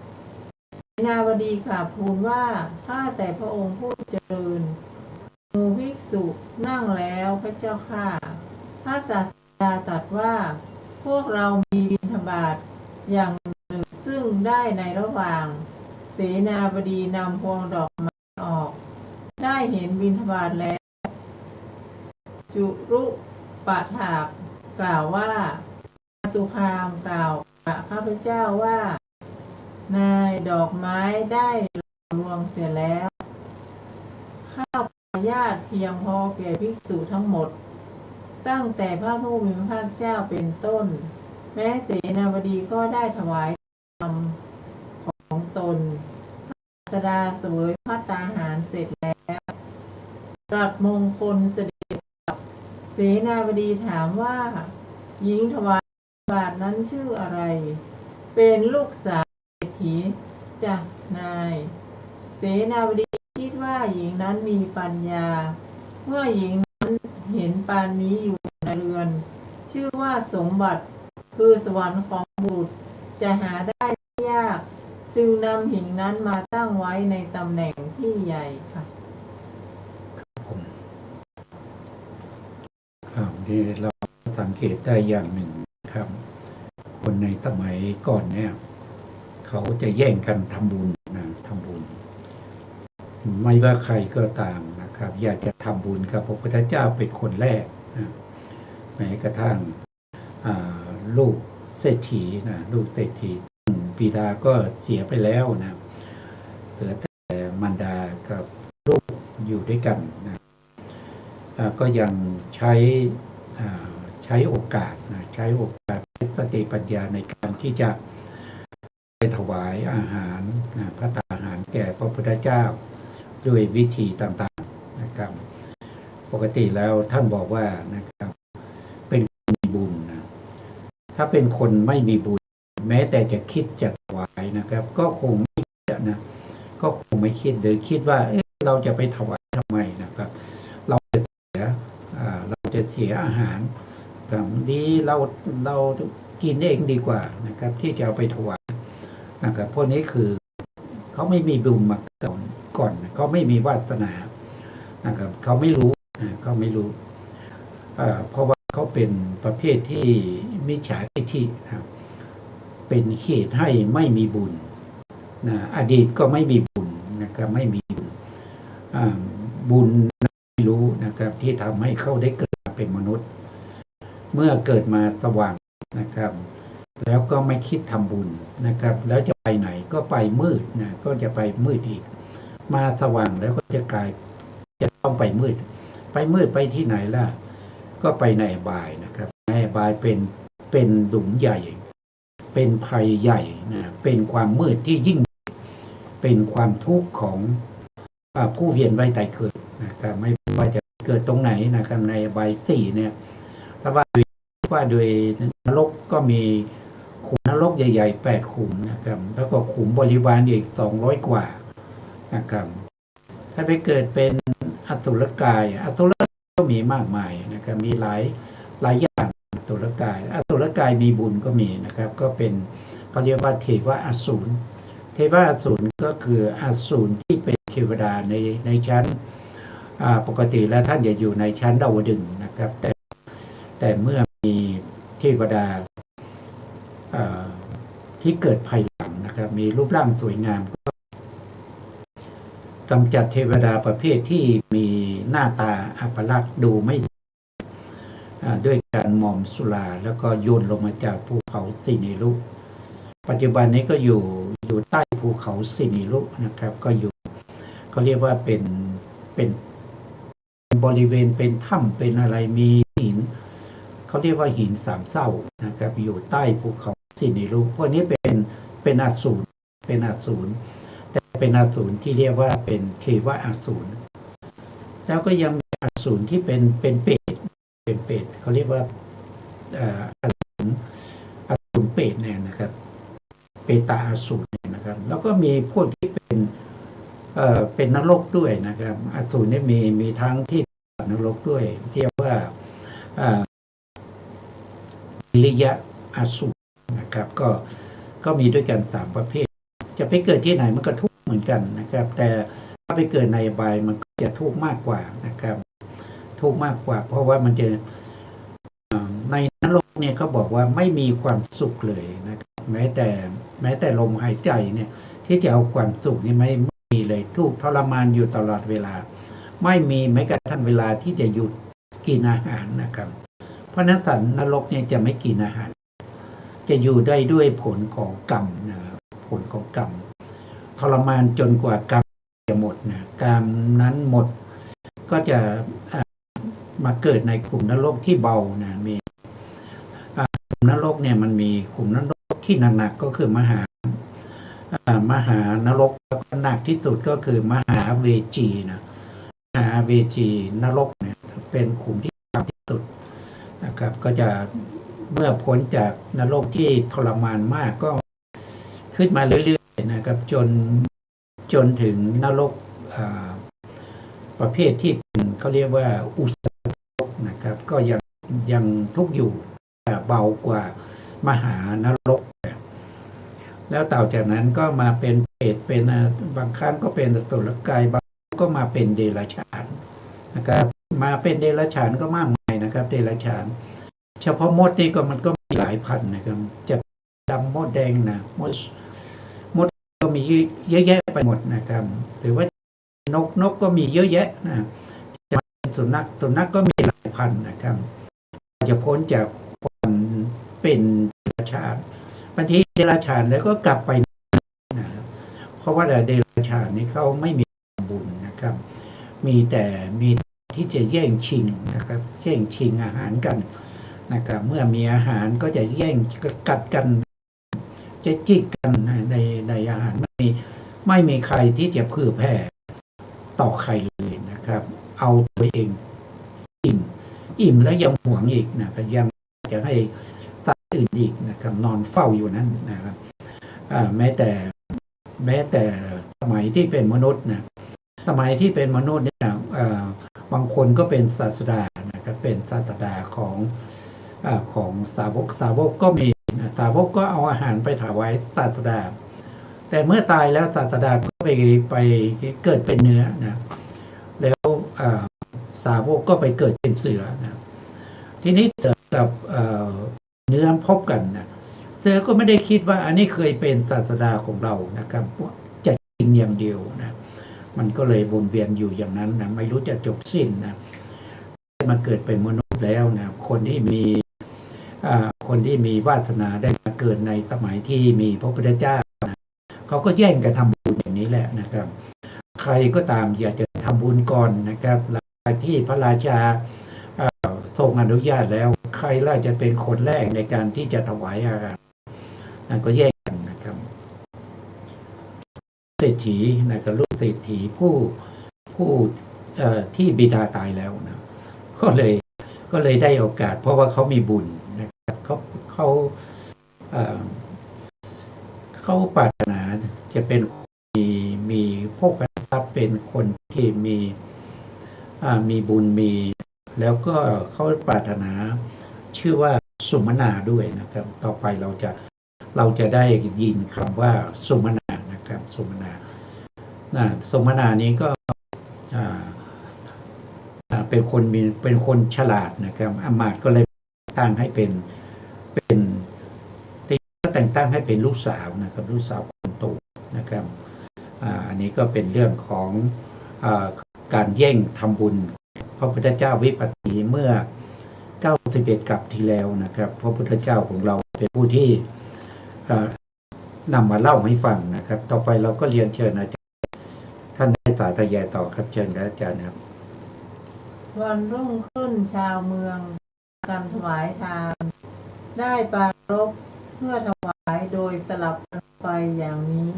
เสนาบดีกราบทูลว่าข้าแต่พระองค์ผู้เจริญหมู่ภิกษุนั่งแล้วพระเจ้าข้าพระศาสดาตรัสว่าพวกเรามีบิณฑบาตอย่างหนึ่งซึ่งได้ในระหว่างเสนาบดีนำพวงดอกไม้ออกได้เห็นบิณฑบาตแล้วจุรุปถากกล่าวว่าตุคามกล่าวกับข้าพเจ้าว่านายดอกไม้ได้รวงเสียแล้วข้าวปายาตเพียงพอแก่ภิกษุทั้งหมดตั้งแต่พระผู้มีพระภาคเจ้าเป็นต้นแม้เสนาบดีก็ได้ถวายธรรมของตนพระศาสดาเสวยภัตตาหารเสร็จแล้วตรัสมงคลเสด็จกลับเสนาบดีถามว่าหญิงถวายบาทนั้นชื่ออะไรเป็นลูกสาวเศรษฐีจ้ะนายเสนาบดีคิดว่าหญิงนั้นมีปัญญาเมื่อหญิงนั้นเห็นปานนี้อยู่ในเรือนชื่อว่าสมบัติคือสวรรค์ของบุตรจะหาได้ไม่ยากจึงนำหิ่งนั้นมาตั้งไว้ในตำแหน่งที่ใหญ่ค่ะ
ครับที่เราสังเกตได้อย่างหนึ่งครับคนในสมัยก่อนเนี่ยเขาจะแย่งกันทำบุญนะทำบุญไม่ว่าใครก็ตามนะครับอยากจะทำบุญกับพระพุทธเจ้าเป็นคนแรกนะแม้กระทั่งลูกเศรษฐีนะลูกเศรษฐีบิดาก็เสียไปแล้วนะเหลือแต่มารดากับลูกอยู่ ด้วยกันนะก็ยังใช้โอกาสนะใช้โอกาสสติปัญญาในการที่จะไปถวายอาหารนะพระทานอาหารแก่พระพุทธเจ้าด้วยวิธีต่างๆนะครับปกติแล้วท่านบอกว่านะครับเป็นคนมีบุญนะถ้าเป็นคนไม่มีบุญแม้แต่จะคิดจะถวายนะครับก็คงไม่คิดนะก็คงไม่คิดหรือคิดว่าเราจะไปถวายทำไมนะครับเราจะเสียอาหารดีเรากินเองดีกว่านะครับที่จะเอาไปถวายนะครับพวกนี้คือเขาไม่มีบุญมาก่อนเขาไม่มีวาสนานะครับเขาไม่รู้เพราะว่าเขาเป็นประเภทที่มิจฉาทิฏฐินะครับเป็นเหตุให้ไม่มีบุญนะอดีตก็ไม่มีบุญนะครับไม่มีบุญไม่รู้นะครับที่ทำให้เขาได้เกิดมาเป็นมนุษย์เมื่อเกิดมาสว่างนะครับแล้วก็ไม่คิดทำบุญนะครับแล้วจะไปไหนก็ไปมืดนะก็จะไปมืดอีกมาสว่างแล้วก็จะต้องไปมืดไปที่ไหนล่ะก็ไปในอบายนะครับในอบายเป็นหลุมใหญ่เป็นภัยใหญ่นะเป็นความมืดที่ยิ่งเป็นความทุกข์ของผู้เวียนว่ายตายเกิดนะครับไม่ว่าจะเกิดตรงไหนนะครับในอบายสี่เนี่ยถ้าว่าโดยนรกก็มีขุมนรกใหญ่ๆ8ขุมนะครับแล้วก็ขุมบริวารอีก200กว่านะครับถ้าไปเกิดเป็นอสุรกายก็มีมากมายนะครับมีหลายอย่างอสุรกายมีบุญก็มีนะครับก็เป็นเขาเรียกว่าเทวะอสูรก็คืออสูรที่เป็นเทวดาในชั้นปกติแล้วท่านจะอยู่ในชั้นดาวดึงส์นะครับแต่เมื่อมีเทวดาที่เกิดภายหลังนะครับมีรูปร่างสวยงามก็กำจัดเทวดาประเภทที่มีหน้าตาอัปลักษณ์ดูไม่ด้วยการหม่อมสุราแล้วก็โยนลงมาจากภูเขาสิเนรุปัจจุบันนี้ก็อยู่ใต้ภูเขาสิเนรุนะครับก็อยู่เขาเรียกว่าเป็นบริเวณเป็นถ้ำเป็นอะไรมีหินเขาเรียกว่าหินสามเศร้านะครับอยู่ใต้ภูเขาสิเนรุพวกนี้เป็นอสูรแต่เป็นอสูรที่เรียกว่าเป็นเทวะอสูรแล้วก็ยังมีอสูรที่เป็นเปรตเขาเรียกว่าอสูรเปรตเนี่ยนะครับเปตาอสูรเนี่ยนะครับแล้วก็มีพวกที่เป็นนรกด้วยนะครับอสูรเนี่ยมีทั้งที่นรกด้วยเรียกว่าลิยะอสูรนะครับก็มีด้วยกัน3ประเภทจะไปเกิดที่ไหนมันก็ทุกข์เหมือนกันนะครับแต่ถ้าไปเกิดในอบายมันก็จะทุกข์มากกว่านะครับทุกข์มากกว่าเพราะว่ามันจะในนรกเนี่ยเขาบอกว่าไม่มีความสุขเลยนะครับแม้แต่ลมหายใจเนี่ยที่จะเอาความสุขนี่ไม่มีเลยทุกข์ทรมานอยู่ตลอดเวลาไม่มีแม้กระทั่งเวลาที่จะหยุดกินอาหารนะครับเพราะนั้นสัตว์นรกเนี่ยจะไม่กินอาหารจะอยู่ได้ด้วยผลของกรรมนะผลของกรรมทรมานจนกว่ากรรมจะหมดนะกรรมนั้นหมดก็จะมาเกิดในขุมนรกที่เบานะมีขุมนรกเนี่ยมันมีขุมนรกที่หนักๆก็คือมหานรกหนักที่สุดก็คือมหาเวจีนะมหาเวจีนรกเนี่ยเป็นขุมที่ต่ำที่สุดนะครับก็จะเมื่อพ้นจากนรกที่ทรมานมากก็ขึ้นมาเรื่อยๆนะครับจนถึงนรกประเภทที่เป็นเขาเรียกว่าอุสนรกนะครับก็ยังทุกข์อยู่เบากว่ามหานรกแล้วต่อจากนั้นก็มาเป็นเปรตเป็นบางครั้งก็เป็นอสุรกายบางก็มาเป็นเดรัจฉานนะครับมาเป็นเดรัจฉานก็มากมายนะครับเดรัจฉานเฉพาะมดนี่ก็มันก็มีหลายพันนะครับจะดำมดแดงนะมดก็มีเยอะแยะไปหมดนะครับหรือว่านกก็มีเยอะแยะนะสุนัขก็มีหลายพันนะครับจะพ้นจากความเป็นเดรัจฉานบางทีเดรัจฉานแล้วก็กลับไปนะเพราะว่าเดรัจฉานนี่เขาไม่มีบุญนะครับ มีที่จะแย่งชิงนะครับแย่งชิงอาหารกันนะครับเมื่อมีอาหารก็จะแย่งกัดกันจะจิกกันในอาหารไม่มีใครที่จะเผื่อแผ่ต่อใครเลยนะครับ เอาตัวเองอิ่มแล้วยังหวงอีกนะครับยังจะให้สัตว์อื่นอีกนะครับนอนเฝ้าอยู่นั้นนะครับแม้แต่สมัยที่เป็นมนุษย์นะสมัยที่เป็นมนุษย์เนี่ยบางคนก็เป็นศาสดานะครับเป็นศาสดาของสาวกก็มีสาวกก็เอาอาหารไปถวายศาสดาแต่เมื่อตายแล้วศาสดาก็ไปเกิดเป็นเนื้อนะแล้วสาวกก็ไปเกิดเป็นเสือนะทีนี้เสือกับเนื้อพบกันนะเสือก็ไม่ได้คิดว่าอันนี้เคยเป็นศาสดาของเรานะครับจะกินอย่างเดียวนะมันก็เลยวนเวียนอยู่อย่างนั้นนะไม่รู้จะจบสิ้นนะมาเกิดเป็นมนุษย์แล้วนะคนที่มีวาสนาได้มาเกิดในสมัยที่มีพระพุทธเจ้านะเขาก็แย่งกันทำบุญอย่างนี้แหละนะครับใครก็ตามอยากจะทำบุญก่อนนะครับหลังจากที่พระราชาทรงอนุญาตแล้วใครล่ะจะเป็นคนแรกในการที่จะถวายอาหารก็แย่งกันนะครับเศรษฐีนะครับลูกเศรษฐีผู้ที่บิดาตายแล้วนะก็เลยได้โอกาสเพราะว่าเขามีบุญนะครับเขาปรารถนาจะเป็นมีโภคทรัพย์เป็นคนที่มีบุญมีแล้วก็เขาปรารถนาชื่อว่าสุมนาด้วยนะครับต่อไปเราจะได้ยินคำว่าสุมนานะครับสุมนานี้ก็เป็นคนฉลาดนะครับอมาตย์ก็เลยตั้งให้เป็นแต่งตั้งให้เป็นลูกสาวนะครับลูกสาวคนโตนะครับอันนี้ก็เป็นเรื่องของการแย่งทำบุญพระพุทธเจ้าวิปัสสีเมื่อ91กับที่แล้วนะครับพระพุทธเจ้าของเราเป็นผู้ที่นำมาเล่าให้ฟังนะครับต่อไปเราก็เรียนเชิญอาจารย์ท่านได้สาธยายต่อครับเชิญครับอาจารย์ครับ
วันรุ่งขึ้นชาวเมืองกันถวายทานได้ปรารภเพื่อถวายโดยสลับกันไปอย่างนี้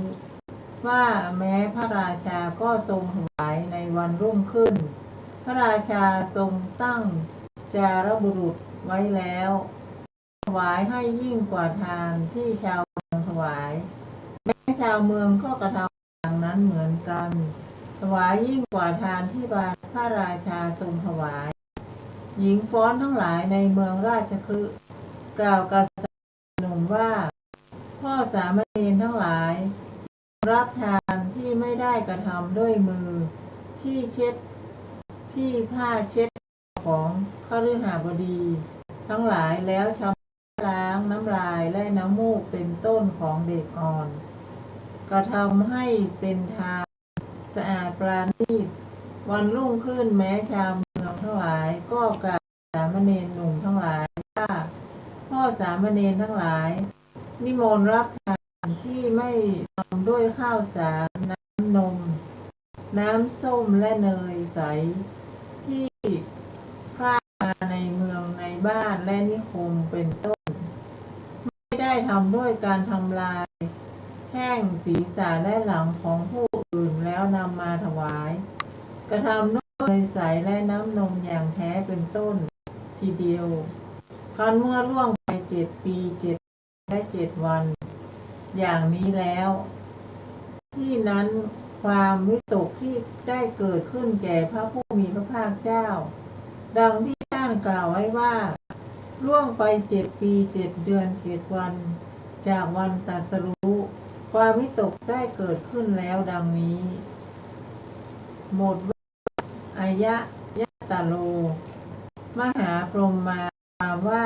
ว่าแม้พระราชาก็ทรงถวายในวันรุ่งขึ้นพระราชาทรงตั้งจารบุรุษไว้แล้วถวายให้ยิ่งกว่าทานที่ชาวเมืองถวายแม้ชาวเมืองก็กระทำอย่างนั้นเหมือนกันถวายยิ่งกว่าทานที่พระราชาทรงถวายหญิงฟ้อนทั้งหลายในเมืองราชคฤห์กล่าวกับหนุ่มว่าพ่อสามเณรทั้งหลายรับทานที่ไม่ได้กระทำด้วยมือที่ผ้าเช็ดของคฤหบดีทั้งหลายแล้วชำระล้างน้ำลายและน้ำมูกเป็นต้นของเด็กอ่อนกระทำให้เป็นทานสะอาดปราณีตวันรุ่งขึ้นแม้ชาวเมืองทั้งหลายก็กล่าวสามเณรหนุ่มทั้งหลายว่าพ่อสามเณรทั้งหลายนิมนต์รับทานที่ไม่ทำด้วยข้าวสารน้ำนมน้ำส้มและเนยใสที่คร่ามาในเมืองในบ้านและนิคมเป็นต้นไม่ได้ทำด้วยการทำลายแห้งศีรษะและหลังของผู้อื่นแล้วนำมาถวายกระทำด้วยเนยใสและน้ำนมอย่างแท้เป็นต้นทีเดียวครั้นเมื่อล่วงไป7 ปี7และ7 วันอย่างนี้แล้วที่นั้นความวิตกที่ได้เกิดขึ้นแก่พระผู้มีพระภาคเจ้าดังที่ท่านกล่าวไว้ว่าล่วงไป7 ปี 7 เดือน 7 วันจากวันตรัสรู้ความวิตกได้เกิดขึ้นแล้วดังนี้หมดว่าอายะยะตะโลมหาพรหมมาถามว่า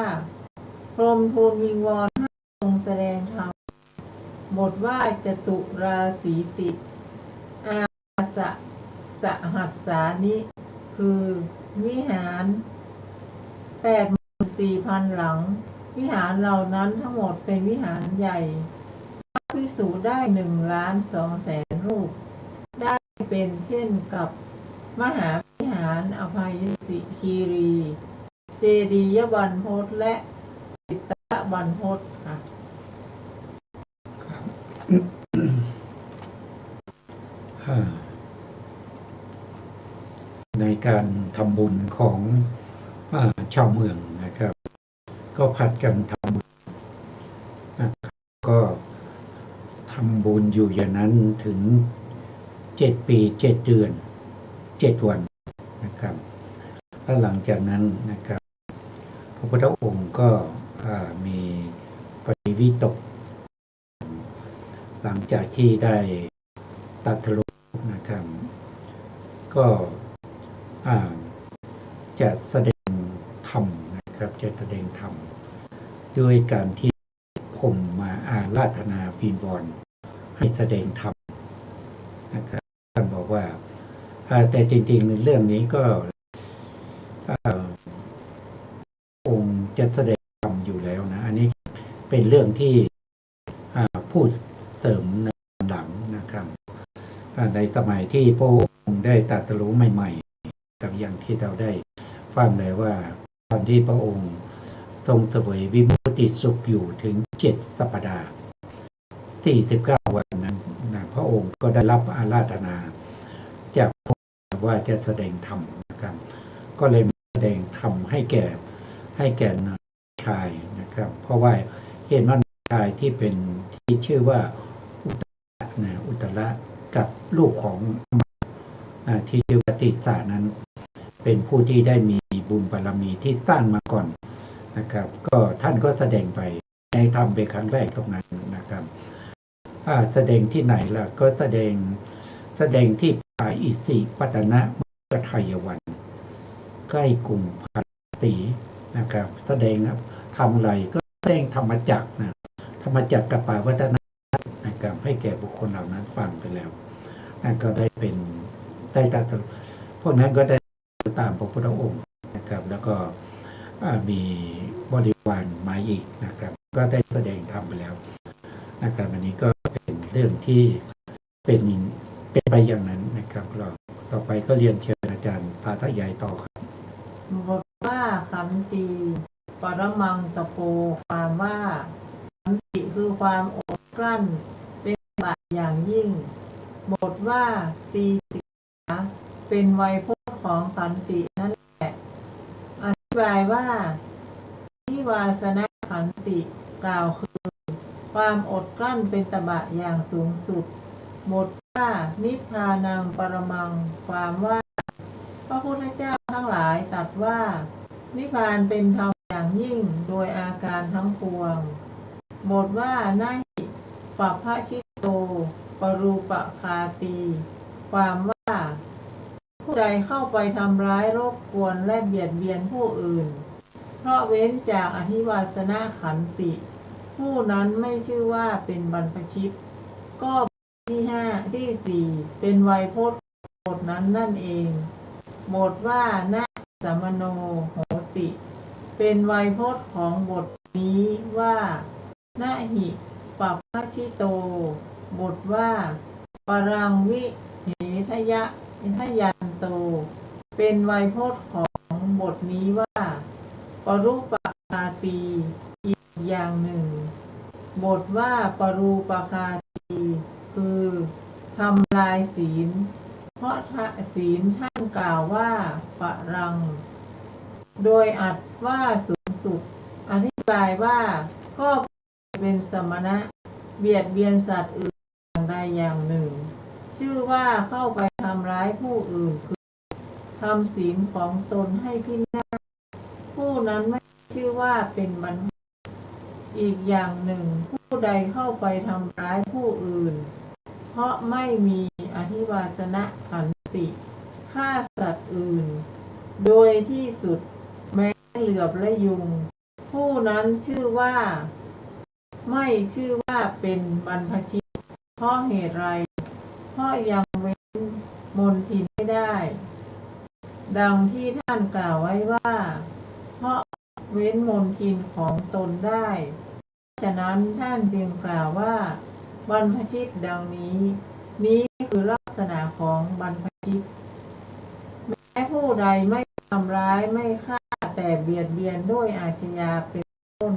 พรหมทูลวิงวอนให้ทรงแสดงธรรมบทว่าจตุราสีติอาสหัสสานิคือวิหาร 84,000 หลังวิหารเหล่านั้นทั้งหมดเป็นวิหารใหญ่พระภิกษุได้1,200,000 รูปได้เป็นเช่นกับ มหาวิหารอภัยสิคีรี เจดียบรรพตและจิตตบรรพตค่ะ
ในการทำบุญของชาวเมืองนะครับ ก็ผัดกันทำบุญนะครับก็ทำบุญอยู่อย่างนั้นถึง7 ปี7 เดือน7 วันนะครับแล้วหลังจากนั้นนะครับพระพุทธองค์ก็มีปริวิตกหลังจากที่ได้ตรัสรู้นะครับก็จะแสดงธรรมนะครับจะแสดงธรรมด้วยการที่ผมมาอาราธนาวิงวอนให้แสดงธรรมนะครับท่านบอกว่าแต่จริงๆในเรื่องนี้ก็องค์จะแสดงธรรมอยู่แล้วนะอันนี้เป็นเรื่องที่พูดเสริมในหลังนะครับในสมัยที่พระองค์ได้ตรัสรู้ใหม่ๆกับอย่างที่เราได้ฟังเลยว่าตอนที่พระองค์ทรงเสวยวิมุตติสุขอยู่ถึง7 สัปดาห์49 วันนั้นนะพระองค์ก็ได้รับอาราธนาจากพระองค์ว่าจะแสดงธรรมนะครับก็เลยแสดงธรรมให้แก่ชายนะครับเพราะว่าเห็นว่าชายที่เป็นที่ชื่อว่าอุตระกับลูกของที่ชื่อว่าติสานั้นเป็นผู้ที่ได้มีบุญบารมีที่สร้างมาก่อนนะครับก็ท่านก็แสดงไปในธรรมเป็นครั้งแรกตรงนั้นนะครับแสดงที่ไหนล่ะก็แสดงที่ป่าอิสิปตนะมฤคทายวันใกล้กรุงพาราสีนะครับแสดงทำอะไรก็แสดงธรรมจักรนะธรรมจักรกับป่าวัฒนนะครับให้แก่บุคคลเหล่านั้นฟังไปแล้วก็ได้ตัดพวกนั้นก็ได้ตามพระพุทธองค์นะครับแล้วก็มีบริวารมาอีกนะครับก็ได้แสดงธรรมไปแล้วนะครับอันนี้ก็เป็นเรื่องที่เป็นไปอย่างนั้นนะครับเราต่อไปก็เรียนเชิญอาจารย์พาทะยายต่อครับ
บทว่าขันติปรมังตโปความว่าขันติคือความอดกลั้นเป็นบาตอย่างยิ่งบทว่าตีติขาเป็นไวยพจน์ของขันตินั่นแหละอธิบายว่านิวาสนะขันติกล่าวคือความอดกลั้นเป็นตบะอย่างสูงสุดบทว่านิพพานังปรมังความว่าพระพุทธเจ้าทั้งหลายตรัสว่านิพพานเป็นธรรมอย่างยิ่งโดยอาการทั้งปวงบทว่านาหิปัพพชิตโตปรูปคาตีความว่าผู้ใดเข้าไปทำร้ายรบกวนและเบียดเบียนผู้อื่นเพราะเว้นจากอธิวาสนะขันติผู้นั้นไม่ชื่อว่าเป็นบรรพชิตก็ที่4เป็นไวยพจน์บทนั้นนั่นเองบทว่านะสัมมโนโหติเป็นไวยพจน์ของบทนี้ว่านะหิปัพพชิโตบทว่าปรังวิเหทยะทยันโตเป็นไวยพจน์ของบทนี้ว่าปรูปคาตีอีกอย่างหนึ่งบทว่าปรูปคาตีคือทำลายศีลเพราะศีลท่านกล่าวว่าปรังโดยอัดว่าสูงสุดอธิบายว่าก็เป็นสมณะเบียดเบียนสัตว์อื่นอย่างใดอย่างหนึ่งชื่อว่าเข้าไปทำร้ายผู้อื่นคือทำศีลของตนให้พินาศผู้นั้นไม่ชื่อว่าเป็นบรรพชิตอีกอย่างหนึ่งผู้ใดเข้าไปทำร้ายผู้อื่นเพราะไม่มีอธิวาสนะขันติฆ่าสัตว์อื่นโดยที่สุดแม้เหลือบและยุงผู้นั้นชื่อว่าไม่ชื่อว่าเป็นบรรพชิตเพราะเหตุไรเพราะยังเว้นมนทินไม่ได้ดังที่ท่านกล่าวไว้ว่าเพราะเว้นมนทินของตนได้ฉะนั้นท่านจึงกล่าวว่าบรรพชิตดังนี้คือลักษณะของบรรพชิต ผู้ใดไม่ทำร้ายไม่ฆ่าแต่เบียดเบียนด้วยอาชญาเป็นต้น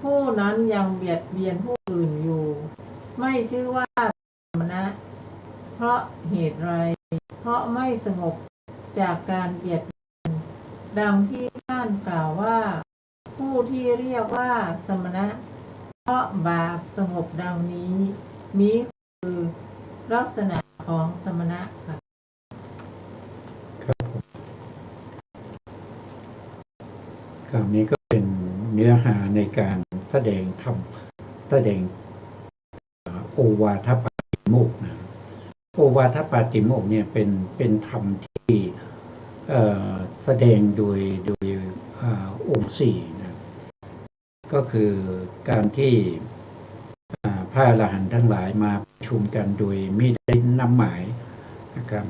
ผู้นั้นยังเบียดเบียนผู้อื่นอยู่ไม่ชื่อว่าสมณะเพราะเหตุไรเพราะไม่สงบจากการเบียดเบียนดังที่ท่านกล่าวว่าผู้ที่เรียกว่าสมณะเพราะบาปสงบดังนี้คือลักษณะของสมณะค่ะ
คำนี้ก็เป็นเนื้อหาในการแสดงธรรมแสดงโอวาทปาติโมกข์นะโอวาทปาติโมกข์เนี่ยเป็นธรรมที่แสดงโดยองค์สี่นะก็คือการที่พระอรหันต์ทั้งหลายมาประชุมกันโดยไม่ได้นัดหมายนะครับ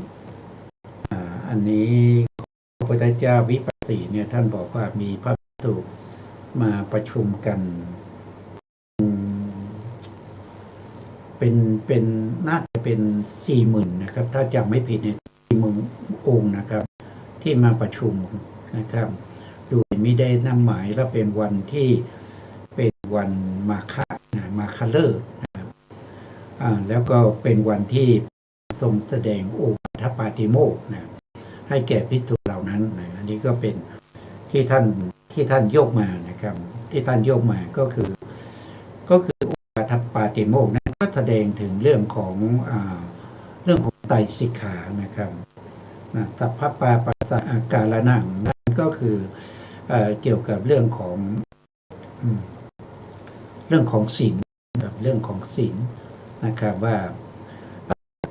อันนี้พระพุทธเจ้าวิปัสสีเนี่ยท่านบอกว่ามีพระภิกษุมาประชุมกันเป็นน่าจะเป็น40,000นะครับถ้าจำไม่ผิดเนี่ย40,000 องค์นะครับที่มาประชุมนะครับโดยไม่ได้นัดหมายและเป็นวันที่เป็นวันมาฆะมาฆะฤกษ์นะครับแล้วก็เป็นวันที่ทรงแสดงโอวาทปาติโมกข์นะให้แก่ภิกษุเหล่านั้นนะอันนี้ก็เป็นที่ท่านยกมานะครับที่ท่านยกมาก็คือโอวาทปาติโมกข์นั้นก็แสดงถึงเรื่องของไตรสิกขานะครับสัพพปาปัสสะอาการนังนั่นก็คือเกี่ยวกับเรื่องของศีลกับเรื่องของศีลนะครับว่า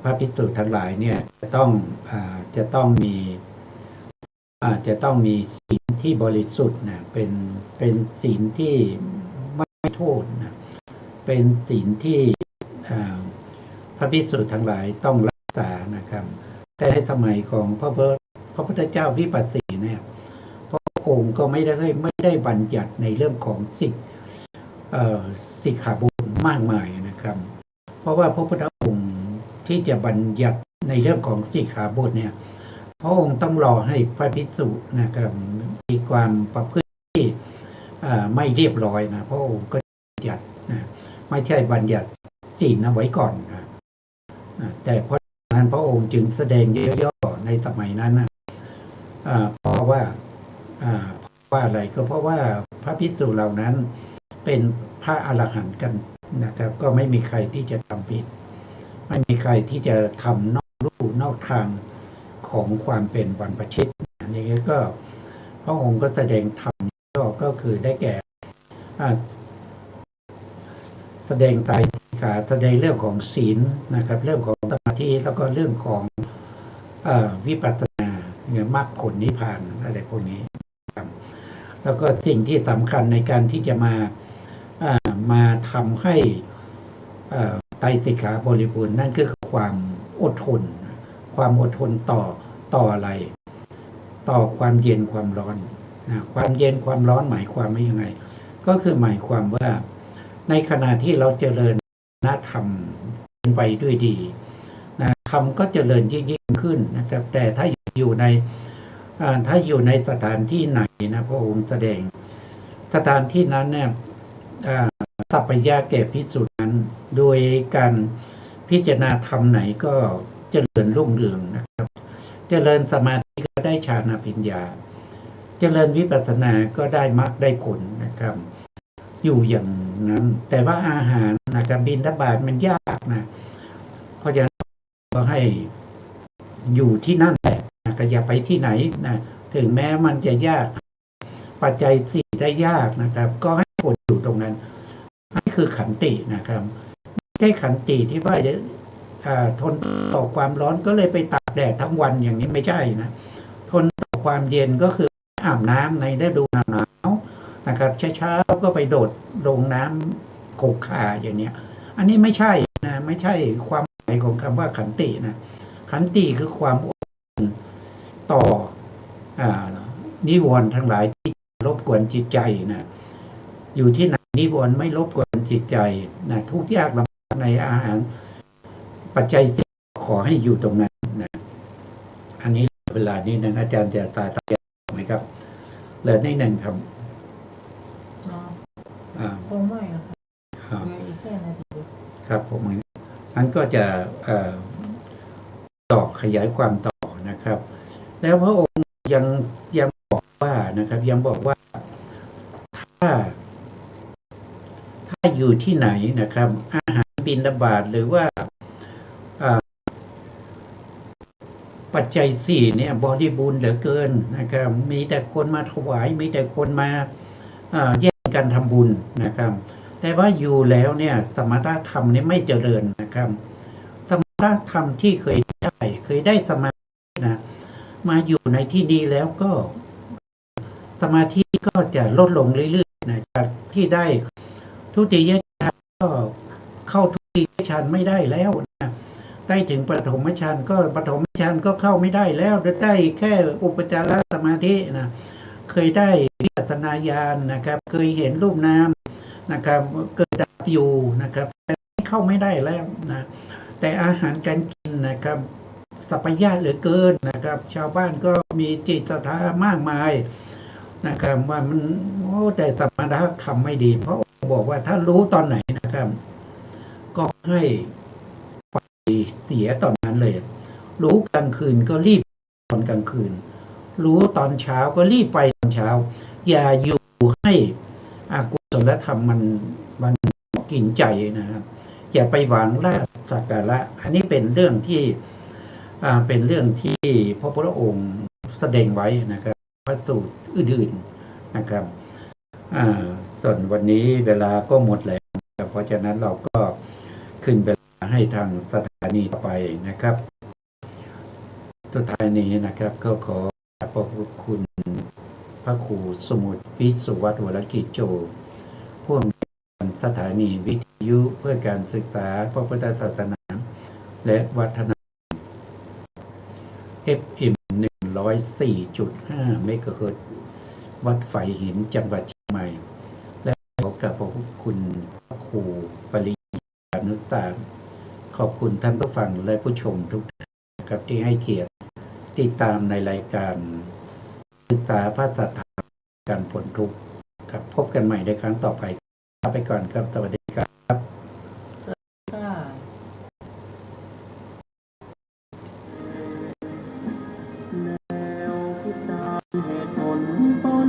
พระภิกษุทั้งหลายเนี่ยจะต้องมีศีลที่บริสุทธิ์นะเป็นศีลที่ไม่โทษนะเป็นศีลที่พระภิกษุทั้งหลายต้องรักษานะครับแต่ในสมัยของพระพุทธเจ้าวิปัสสีเนี่ยพระองค์ก็ไม่ได้บัญญัติในเรื่องของสิกขาบทมากมายนะครับเพราะว่าพระพุทธองค์ที่จะบัญญัติในเรื่องของสิกขาบทเนี่ยพระองค์ต้องรอให้พระภิกษุนะครับมีความประพฤติที่ไม่เรียบร้อยนะพระองค์ก็บัญญัตินะไม่ใช่บัญญัติศีลเอาไว้ก่อนนะแต่เพราะนั้นพระองค์จึงแสดงย่อๆในสมัยนั้นนะเพราะว่าอะไรก็เพราะว่าพระภิกษุเหล่านั้นเป็นพระอรหันต์กันนะครับก็ไม่มีใครที่จะทำผิดไม่มีใครที่จะทำนอกลู่นอกทางของความเป็นบรรพชิตอันนี้ก็พระองค์ก็แสดงธรรมก็คือได้แก่แสดงไตรสิกขาแสดงเรื่องของศีลนะครับเรื่องของสมาธิแล้วก็เรื่องของวิปัสสนาเนี่ยมรรคผลนิพพานอะไรพวกนี้แล้วก็สิ่งที่สำคัญในการที่จะมาทำให้ไตรสิกขาบริบูรณ์นั่นคือความอดทนต่ออะไรต่อความเย็นความร้อนนะความเย็นความร้อนหมายความว่ายังไงก็คือหมายความว่าในขณะที่เราเจริญธรรมเป็นไปด้วยดีนะธรรมก็เจริญยิ่งขึ้นนะครับแต่ถ้าอยู่ในสถานที่ไหนนะพระองค์แสดงสถานที่นั้นเนี่ยสัพพยะแก่ภิกษุนั้นโดยการพิจารณาธรรมไหนก็เจริญรุ่งเรืองนะครับเจริญสมาธิก็ได้ฌานปัญญาเจริญวิปัสสนาก็ได้มรรคได้ผลนะครับอยู่อย่างนั้นแต่ว่าอาหารนะครับบิณฑบาตมันยากนะเพราะฉะนั้นก็ให้อยู่ที่นั่นแหละก็อย่าไปที่ไหนนะถึงแม้มันจะยากปัจจัยสี่ได้ยากนะครับก็ให้คนอยู่ตรงนั้นนี่คือขันตินะครับไม่ใช่ขันติที่ว่าจะทนต่อความร้อนก็เลยไปตากแดดทั้งวันอย่างนี้ไม่ใช่นะทนต่อความเย็นก็คืออาบน้ำในฤดูหนาวนะครับเช้าๆก็ไปโดดลงน้ำขบข่าอย่างเนี้ยอันนี้ไม่ใช่นะไม่ใช่ความหมายของคำว่าขันตินะขันติคือความอดทนต่อนิวรณ์ทั้งหลายที่รบกวนจิตใจนะอยู่ที่ไหนนิวรณ์ไม่รบกวนจิตใจนะทุกข์ยากลำบากในอาหารปัจจัยสี่ขอให้อยู่ตรงนั้นนะอันนี้ เวลานี้นึงอาจารย์จะตาไหมครับเหลือนิดหนึ่งครับ
เนาะ
อ่า
คงไม่อะค่ะ
อ่า
เหลืออีกแค่นาทีเดียว
ครับผมนั้นก็จะต่อขยายความต่อนะครับ แล้วพระองค์ยังบอกว่านะครับ ยังบอกว่าถ้าอยู่ที่ไหนนะครับ อาหารบิณฑบาตหรือว่าปัจจัยสี่เนี่ยบริบูรณ์เหลือเกินนะครับ มีแต่คนมาถวาย มีแต่คนมาแย่งกันทำบุญนะครับ แต่ว่าอยู่แล้วเนี่ยสมณธรรมนี่ไม่เจริญนะครับสมณธรรมที่เคยได้สมาธินะมาอยู่ในที่นี้แล้วก็สมาธิก็จะลดลงเรื่อยๆนะครับที่ได้ทุติยฌานก็เข้าทุติยฌานไม่ได้แล้วนะได้ถึงปฐมฌานก็ปฐมฌานก็เข้าไม่ได้แล้วได้แค่อุปจารสมาธินะเคยได้วิปัสสนาญาณนะครับ เคยเห็นรูปนามนะครับเกิดดับอยู่นะครับแต่เข้าไม่ได้แล้วนะแต่อาหารการกินนะครับสัพยะเหลือเกินนะครับ ชาวบ้านก็มีจิตศรัทธามากมายนะครับว่ามันแต่สมณธรรมไม่ดีเพราะบอกว่าถ้ารู้ตอนไหนนะครับ ก็ให้ไปเสียตอนนั้นเลย รู้กลางคืนก็รีบตอนกลางคืน รู้ตอนเช้าก็รีบไปตอนเช้า อย่าอยู่ให้อกุศลธรรมมันกินใจนะครับอย่าไปหวังลาภสักการะอันนี้เป็นเรื่องที่พระพุทธองค์แสดงไว้นะครับพระสูตรอื่นๆนะครับส่วนวันนี้เวลาก็หมดแล้วเพราะฉะนั้นเราก็ขึ้นเวลาให้ทางสถานีต่อไปนะครับสุดท้ายนี้นะครับก็ขอขอบคุณพระครูสมุทรวิสุวัฒน์วรกิจโจผู้อำนวยการสถานีวิทยุเพื่อการศึกษาพระพุทธศาสนาและวัฒนธรรม FM 104.5 เมกะเฮิรตซ์วัดไฝหินจังหวัดเชียงใหม่และขอขอบคุณพระครูปริยานุตตาขอบคุณท่านผู้ฟังและผู้ชมทุกท่านครับที่ให้เกียรติติดตามในรายการศึกษาพระธรรมการพ้นทุกข์ครับพบกันใหม่ในครั้งต่อไปลาไปก่อนครับสวัสดีครับ